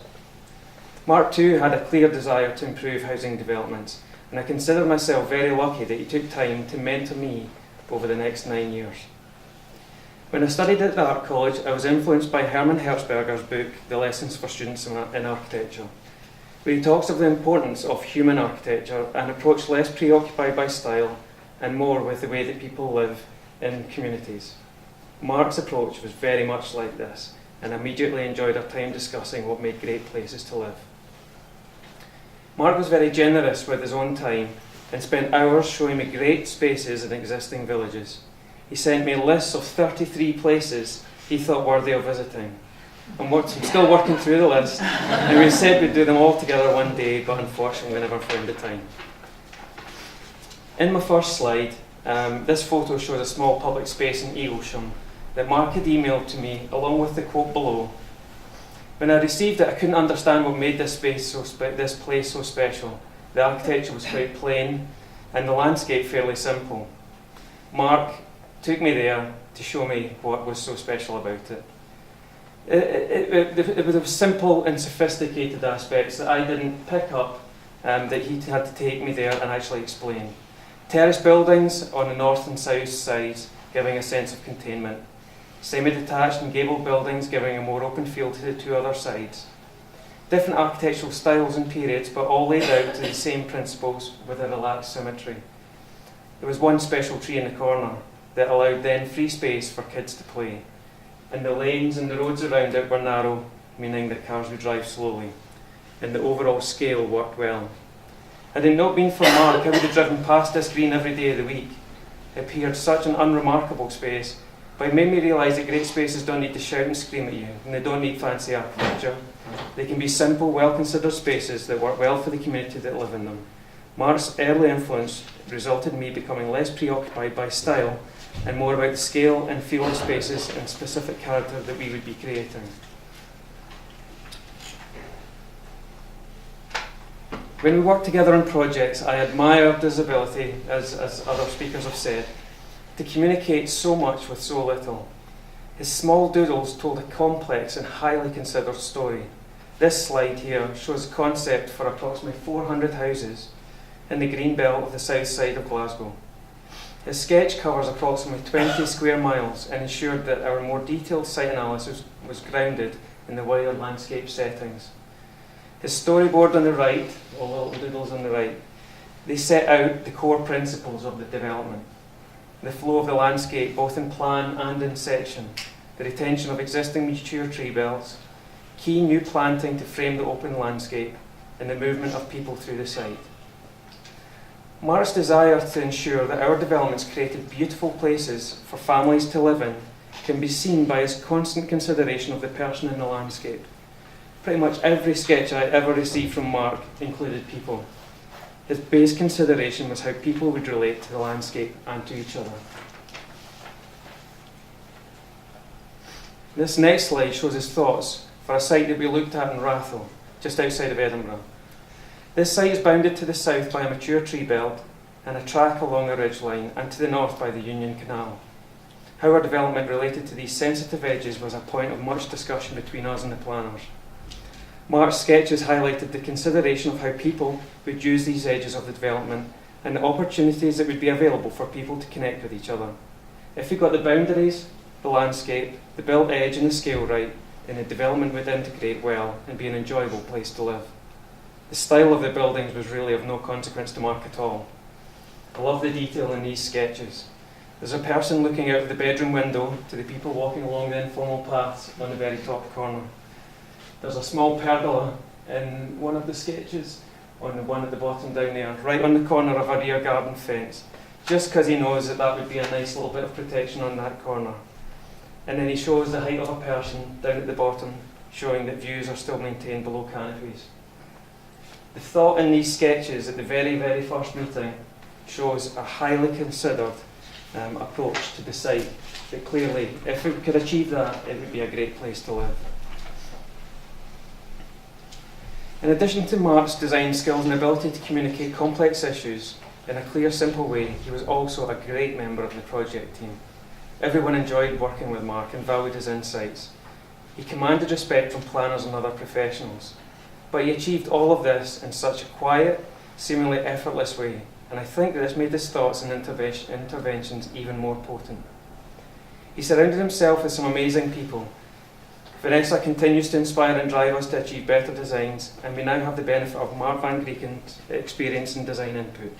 S8: Mark too had a clear desire to improve housing developments, and I consider myself very lucky that he took time to mentor me over the next 9 years. When I studied at the Art College, I was influenced by Hermann Hertzberger's book, The Lessons for Students in Architecture, where he talks of the importance of human architecture, an approach less preoccupied by style and more with the way that people live in communities. Mark's approach was very much like this, and I immediately enjoyed our time discussing what made great places to live. Mark was very generous with his own time and spent hours showing me great spaces in existing villages. He sent me lists of 33 places he thought worthy of visiting. I'm still working through the list, and we said we'd do them all together one day, but unfortunately we never found the time. In my first slide, this photo shows a small public space in Eaglesham that Mark had emailed to me along with the quote below. When I received it, I couldn't understand what made this place so special. The architecture was quite plain and the landscape fairly simple. Mark took me there to show me what was so special about it. It was simple and sophisticated aspects that I didn't pick up, that he had to take me there and actually explain. Terrace buildings on the north and south sides giving a sense of containment. Semi-detached and gabled buildings giving a more open feel to the two other sides. Different architectural styles and periods, but all laid out to the same principles with a relaxed symmetry. There was one special tree in the corner that allowed then free space for kids to play. And the lanes and the roads around it were narrow, meaning that cars would drive slowly. And the overall scale worked well. Had it not been for Mark, I would have driven past this green every day of the week. It appeared such an unremarkable space, but it made me realise that great spaces don't need to shout and scream at you, and they don't need fancy architecture. They can be simple, well-considered spaces that work well for the community that live in them. Mark's early influence resulted in me becoming less preoccupied by style and more about the scale and feel of spaces and specific character that we would be creating. When we work together on projects, I admired his ability, as other speakers have said, to communicate so much with so little. His small doodles told a complex and highly considered story. This slide here shows a concept for approximately 400 houses in the green belt of the south side of Glasgow. His sketch covers approximately 20 square miles and ensured that our more detailed site analysis was grounded in the wider landscape settings. His storyboard on the right, all the little doodles on the right, they set out the core principles of the development. The flow of the landscape, both in plan and in section, the retention of existing mature tree belts, key new planting to frame the open landscape, and the movement of people through the site. Mark's desire to ensure that our developments created beautiful places for families to live in can be seen by his constant consideration of the person in the landscape. Pretty much every sketch I ever received from Mark included people. His base consideration was how people would relate to the landscape and to each other. This next slide shows his thoughts for a site that we looked at in Rathall, just outside of Edinburgh. This site is bounded to the south by a mature tree belt and a track along a ridgeline, and to the north by the Union Canal. How our development related to these sensitive edges was a point of much discussion between us and the planners. Mark's sketches highlighted the consideration of how people would use these edges of the development and the opportunities that would be available for people to connect with each other. If we got the boundaries, the landscape, the built edge and the scale right, then the development would integrate well and be an enjoyable place to live. The style of the buildings was really of no consequence to Mark at all. I love the detail in these sketches. There's a person looking out of the bedroom window to the people walking along the informal paths on the very top corner. There's a small pergola in one of the sketches, on the one at the bottom down there, right on the corner of a rear garden fence, just because he knows that that would be a nice little bit of protection on that corner. And then he shows the height of a person down at the bottom, showing that views are still maintained below canopies. The thought in these sketches at the very, very first meeting shows a highly considered approach to the site, that clearly, if we could achieve that, it would be a great place to live. In addition to Mark's design skills and ability to communicate complex issues in a clear, simple way, he was also a great member of the project team. Everyone enjoyed working with Mark and valued his insights. He commanded respect from planners and other professionals, but he achieved all of this in such a quiet, seemingly effortless way, and I think that this made his thoughts and interventions even more potent. He surrounded himself with some amazing people. Vanessa continues to inspire and drive us to achieve better designs, and we now have the benefit of Marc van Grieken's experience in design input.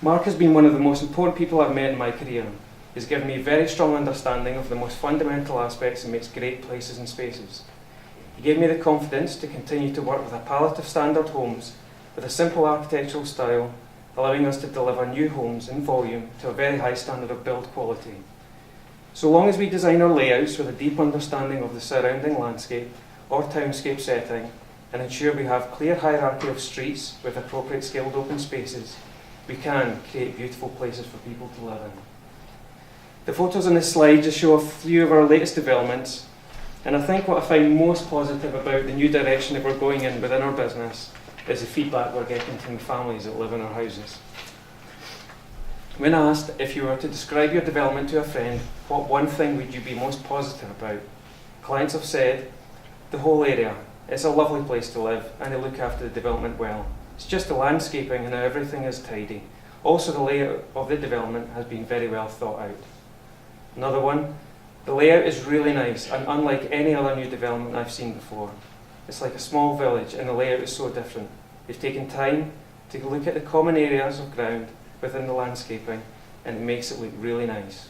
S8: Mark has been one of the most important people I've met in my career. He's given me a very strong understanding of the most fundamental aspects and makes great places and spaces. He gave me the confidence to continue to work with a palette of standard homes with a simple architectural style, allowing us to deliver new homes in volume to a very high standard of build quality. So long as we design our layouts with a deep understanding of the surrounding landscape or townscape setting, and ensure we have clear hierarchy of streets with appropriate scaled open spaces, we can create beautiful places for people to live in. The photos on this slide just show a few of our latest developments, and I think what I find most positive about the new direction that we're going in within our business is the feedback we're getting from the families that live in our houses. When asked if you were to describe your development to a friend, what one thing would you be most positive about? Clients have said, the whole area. It's a lovely place to live and they look after the development well. It's just the landscaping and how everything is tidy. Also, the layout of the development has been very well thought out. Another one, the layout is really nice and unlike any other new development I've seen before. It's like a small village and the layout is so different. They've taken time to look at the common areas of ground within the landscaping, and it makes it look really nice.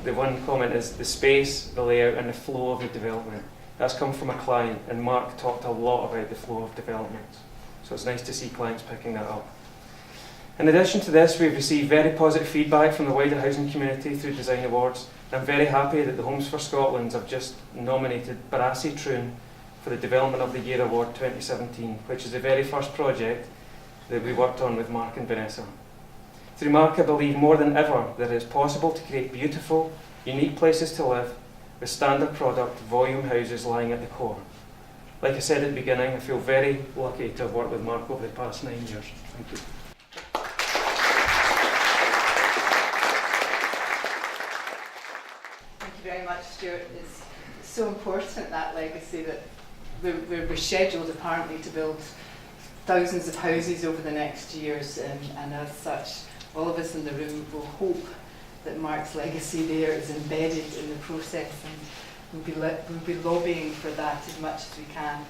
S8: The one comment is the space, the layout and the flow of the development. That's come from a client, and Mark talked a lot about the flow of development. So it's nice to see clients picking that up. In addition to this, we've received very positive feedback from the wider housing community through design awards. I'm very happy that the Homes for Scotland have just nominated Barassi Troon for the Development of the Year Award 2017, which is the very first project that we worked on with Mark and Vanessa. Through Mark, I believe more than ever that it is possible to create beautiful, unique places to live with standard product, volume houses lying at the core. Like I said at the beginning, I feel very lucky to have worked with Mark over the past 9 years. Thank you.
S2: Thank you very much, Stuart. It's so important, that legacy, that we're scheduled apparently to build thousands of houses over the next years, and as such, all of us in the room will hope that Mark's legacy there is embedded in the process, and we'll be lobbying for that as much as we can.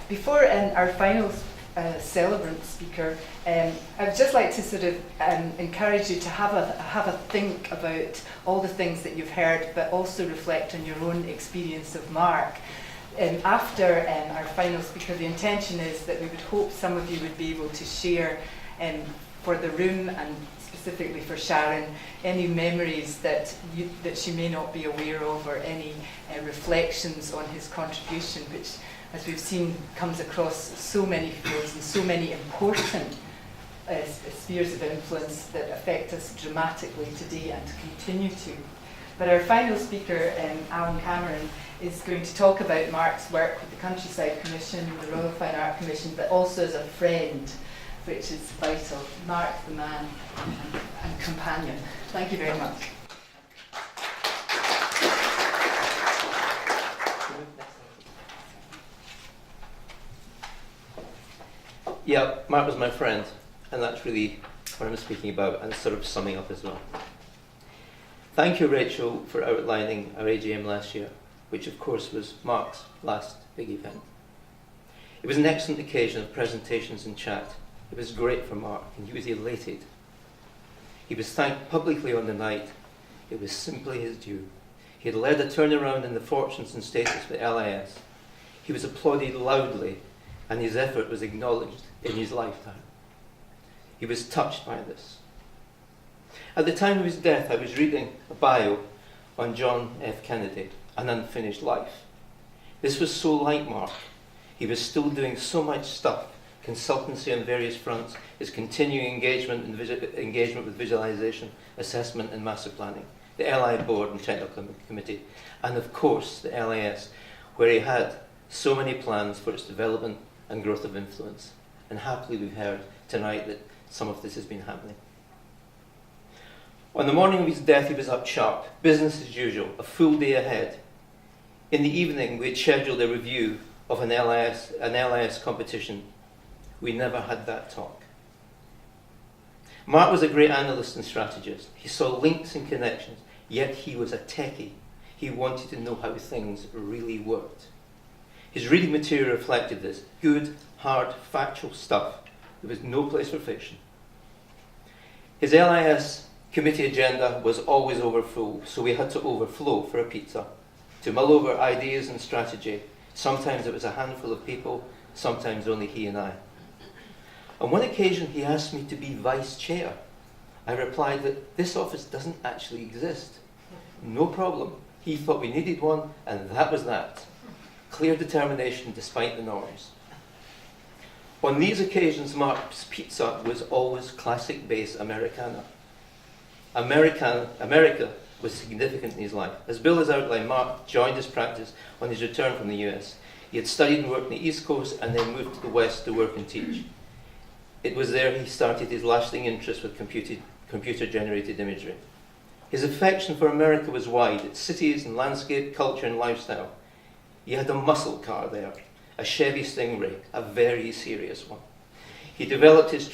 S2: Before our final celebrant speaker, I'd just like to sort of encourage you to have a think about all the things that you've heard, but also reflect on your own experience of Mark. After our final speaker, the intention is that we would hope some of you would be able to share for the room and specifically for Sharon any memories that she may not be aware of, or any reflections on his contribution, which, as we've seen, comes across so many fields and so many important spheres of influence that affect us dramatically today and continue to. But our final speaker, Alan Cameron, is going to talk about Mark's work with the Countryside Commission, the Royal Fine Art Commission, but also as a friend, which is vital. Mark, the man and companion. Thank you very much.
S9: Yeah, Mark was my friend, and that's really what I'm speaking about, and sort of summing up as well. Thank you, Rachel, for outlining our AGM last year, which of course was Mark's last big event. It was an excellent occasion of presentations and chat. It was great for Mark, and he was elated. He was thanked publicly on the night. It was simply his due. He had led a turnaround in the fortunes and status of the LIS. He was applauded loudly, and his effort was acknowledged in his lifetime. He was touched by this. At the time of his death, I was reading a bio on John F. Kennedy, An Unfinished Life. This was so like Mark. He was still doing so much stuff, consultancy on various fronts, his continuing engagement with visualisation, assessment and master planning, the LI board and technical committee, and of course the LIS, where he had so many plans for its development and growth of influence. And happily we've heard tonight that some of this has been happening. On the morning of his death, he was up sharp, business as usual, a full day ahead. In the evening, we had scheduled a review of an LIS competition. We never had that talk. Mark was a great analyst and strategist. He saw links and connections, yet he was a techie. He wanted to know how things really worked. His reading material reflected this. Good, hard, factual stuff. There was no place for fiction. His LIS committee agenda was always overfull, so we had to overflow for a pizza, to mull over ideas and strategy. Sometimes it was a handful of people, sometimes only he and I. On one occasion he asked me to be vice chair. I replied that this office doesn't actually exist. No problem. He thought we needed one, and that was that. Clear determination despite the noise. On these occasions, Mark's pizza was always classic base Americana. America was significant in his life. As Bill has outlined, Mark joined his practice on his return from the US. He had studied and worked on the East Coast and then moved to the West to work and teach. It was there he started his lasting interest with computer-generated imagery. His affection for America was wide, its cities and landscape, culture and lifestyle. He had a muscle car there, a Chevy Stingray, a very serious one. He developed his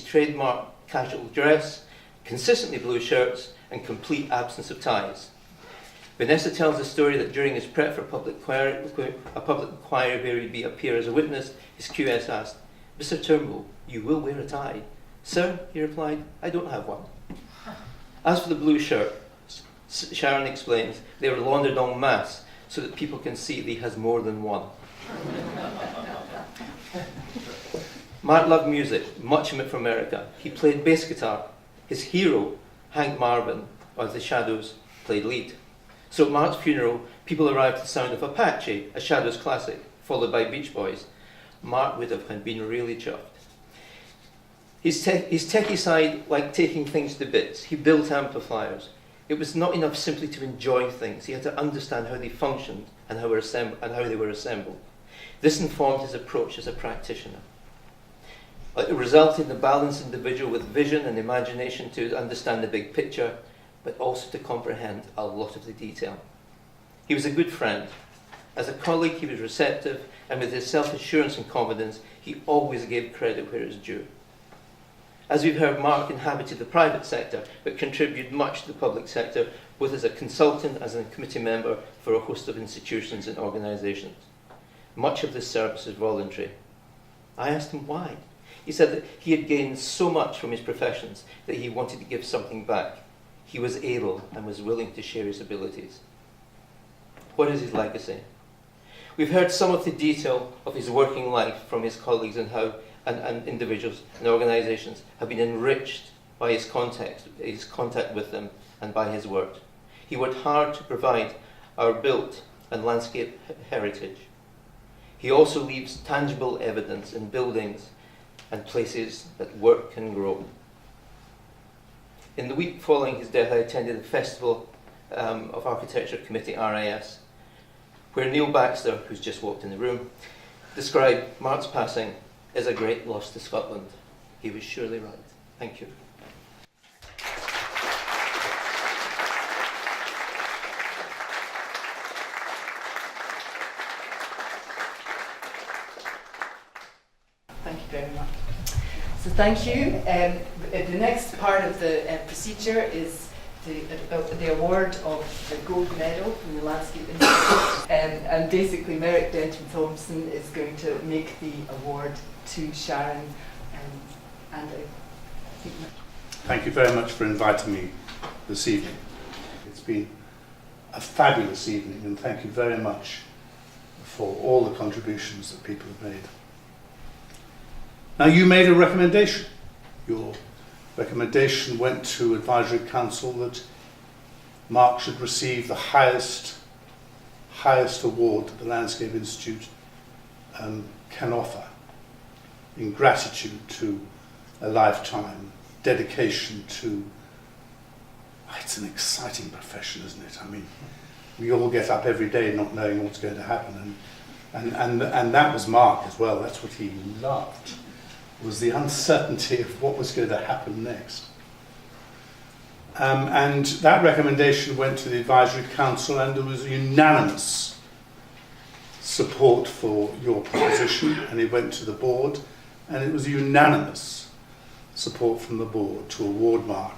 S9: trademark casual dress, consistently blue shirts, and complete absence of ties. Vanessa tells the story that during his prep for a public inquiry where he'd appear as a witness, his QS asked, "Mr. Turnbull, you will wear a tie." "Sir," he replied, "I don't have one." As for the blue shirt, Sharon explains, they were laundered en masse so that people can see that he has more than one. Mark loved music, much of it from America. He played bass guitar. His hero, Hank Marvin, of the Shadows, played lead. So at Mark's funeral, people arrived to the sound of Apache, a Shadows classic, followed by Beach Boys. Mark would have been really chuffed. His techie side liked taking things to bits. He built amplifiers. It was not enough simply to enjoy things. He had to understand how they functioned and how they were assembled. This informed his approach as a practitioner. It resulted in a balanced individual with vision and imagination to understand the big picture, but also to comprehend a lot of the detail. He was a good friend. As a colleague, he was receptive, and with his self-assurance and confidence, he always gave credit where it was due. As we've heard, Mark inhabited the private sector, but contributed much to the public sector, both as a consultant and as a committee member for a host of institutions and organisations. Much of this service is voluntary. I asked him why. He said that he had gained so much from his professions that he wanted to give something back. He was able and was willing to share his abilities. What is his legacy? We've heard some of the detail of his working life from his colleagues and how and individuals and organisations have been enriched by his contact with them and by his work. He worked hard to provide our built and landscape heritage. He also leaves tangible evidence in buildings and places that work can grow. In the week following his death, I attended the Festival of Architecture Committee, RIS, where Neil Baxter, who's just walked in the room, described Mark's passing as a great loss to Scotland. He was surely right. Thank you.
S2: Thank you very much. So thank you. The next part of the procedure is the award of the gold medal from the Landscape Institute. And basically Merrick Denton Thompson is going to make the award to Sharon. And I think
S10: Thank you very much for inviting me this evening. It's been a fabulous evening, and thank you very much for all the contributions that people have made. Now, you made a recommendation. Your recommendation went to Advisory Council that Mark should receive the highest award that the Landscape Institute can offer in gratitude to a lifetime dedication to. It's an exciting profession, isn't it? I mean, we all get up every day not knowing what's going to happen, and that was Mark as well. That's what he loved, was the uncertainty of what was going to happen next. And that recommendation went to the Advisory Council, and there was unanimous support for your proposition, and it went to the board, and it was unanimous support from the board to award Mark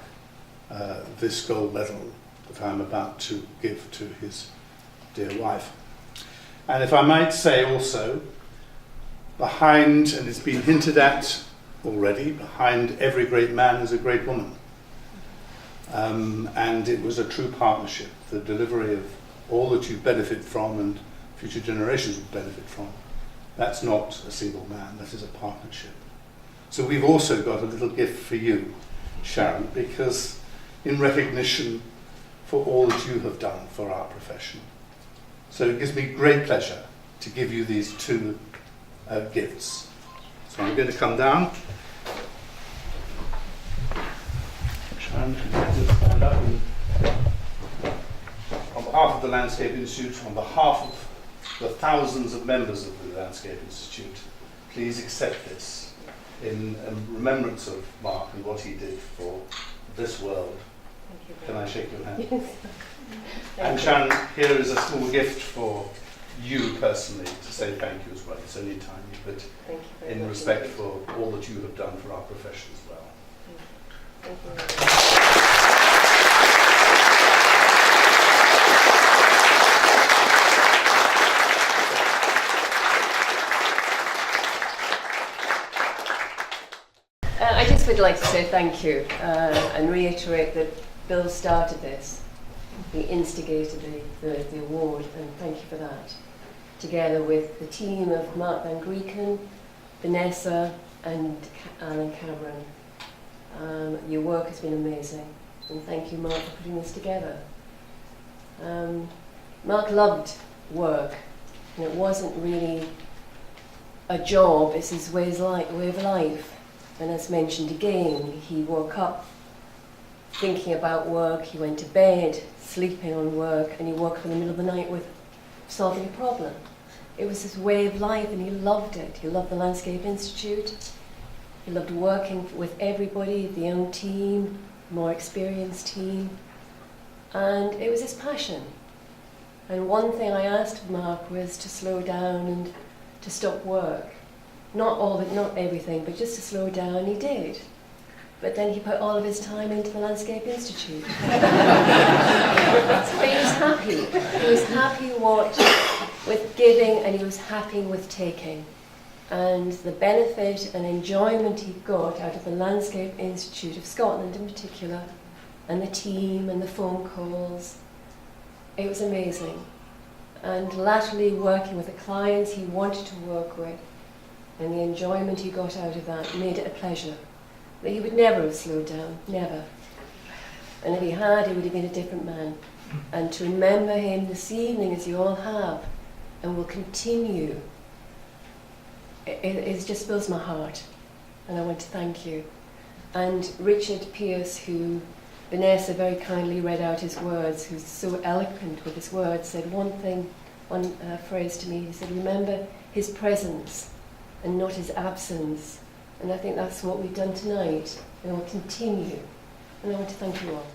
S10: this gold medal that I'm about to give to his dear wife. And if I might say also, behind, and it's been hinted at already, behind every great man is a great woman. And it was a true partnership, the delivery of all that you benefit from and future generations will benefit from. That's not a single man, that is a partnership. So we've also got a little gift for you, Sharon, because in recognition for all that you have done for our profession. So it gives me great pleasure to give you these two gifts. So I'm going to come down. Sharon, stand up. And on behalf of the Landscape Institute, on behalf of the thousands of members of the Landscape Institute, please accept this in remembrance of Mark and what he did for this world. Can I shake your hand?
S3: Yes.
S10: And Sharon, here is a small gift for you personally to say thank you as well. It's only tiny, but in respect for all that you have done for our profession as well.
S3: Thank you very much.
S11: I just would like to say thank you and reiterate that Bill started this. He instigated the award, and thank you for that. Together with the team of Marc van Grieken, Vanessa and Alan Cameron. Your work has been amazing, and thank you, Mark, for putting this together. Mark loved work, and it wasn't really a job, it's his way of life. And as mentioned again, he woke up thinking about work, he went to bed sleeping on work, and he woke up in the middle of the night with solving a problem. It was his way of life, and he loved it. He loved the Landscape Institute. He loved working with everybody, the young team, more experienced team, and it was his passion. And one thing I asked Mark was to slow down and to stop work. Not everything, but just to slow down, and he did. But then he put all of his time into the Landscape Institute. But he was happy. He was happy with giving, and he was happy with taking. And the benefit and enjoyment he got out of the Landscape Institute of Scotland in particular, and the team and the phone calls, it was amazing. and latterly working with the clients he wanted to work with, and the enjoyment he got out of that made it a pleasure. That he would never have slowed down, never. And if he had, he would have been a different man. And to remember him this evening, as you all have, and will continue, it just fills my heart. And I want to thank you. And Richard Pearce, who Vanessa very kindly read out his words, who's so eloquent with his words, said one phrase to me. He said, remember his presence and not his absence. And I think that's what we've done tonight, and will continue. And I want to thank you all.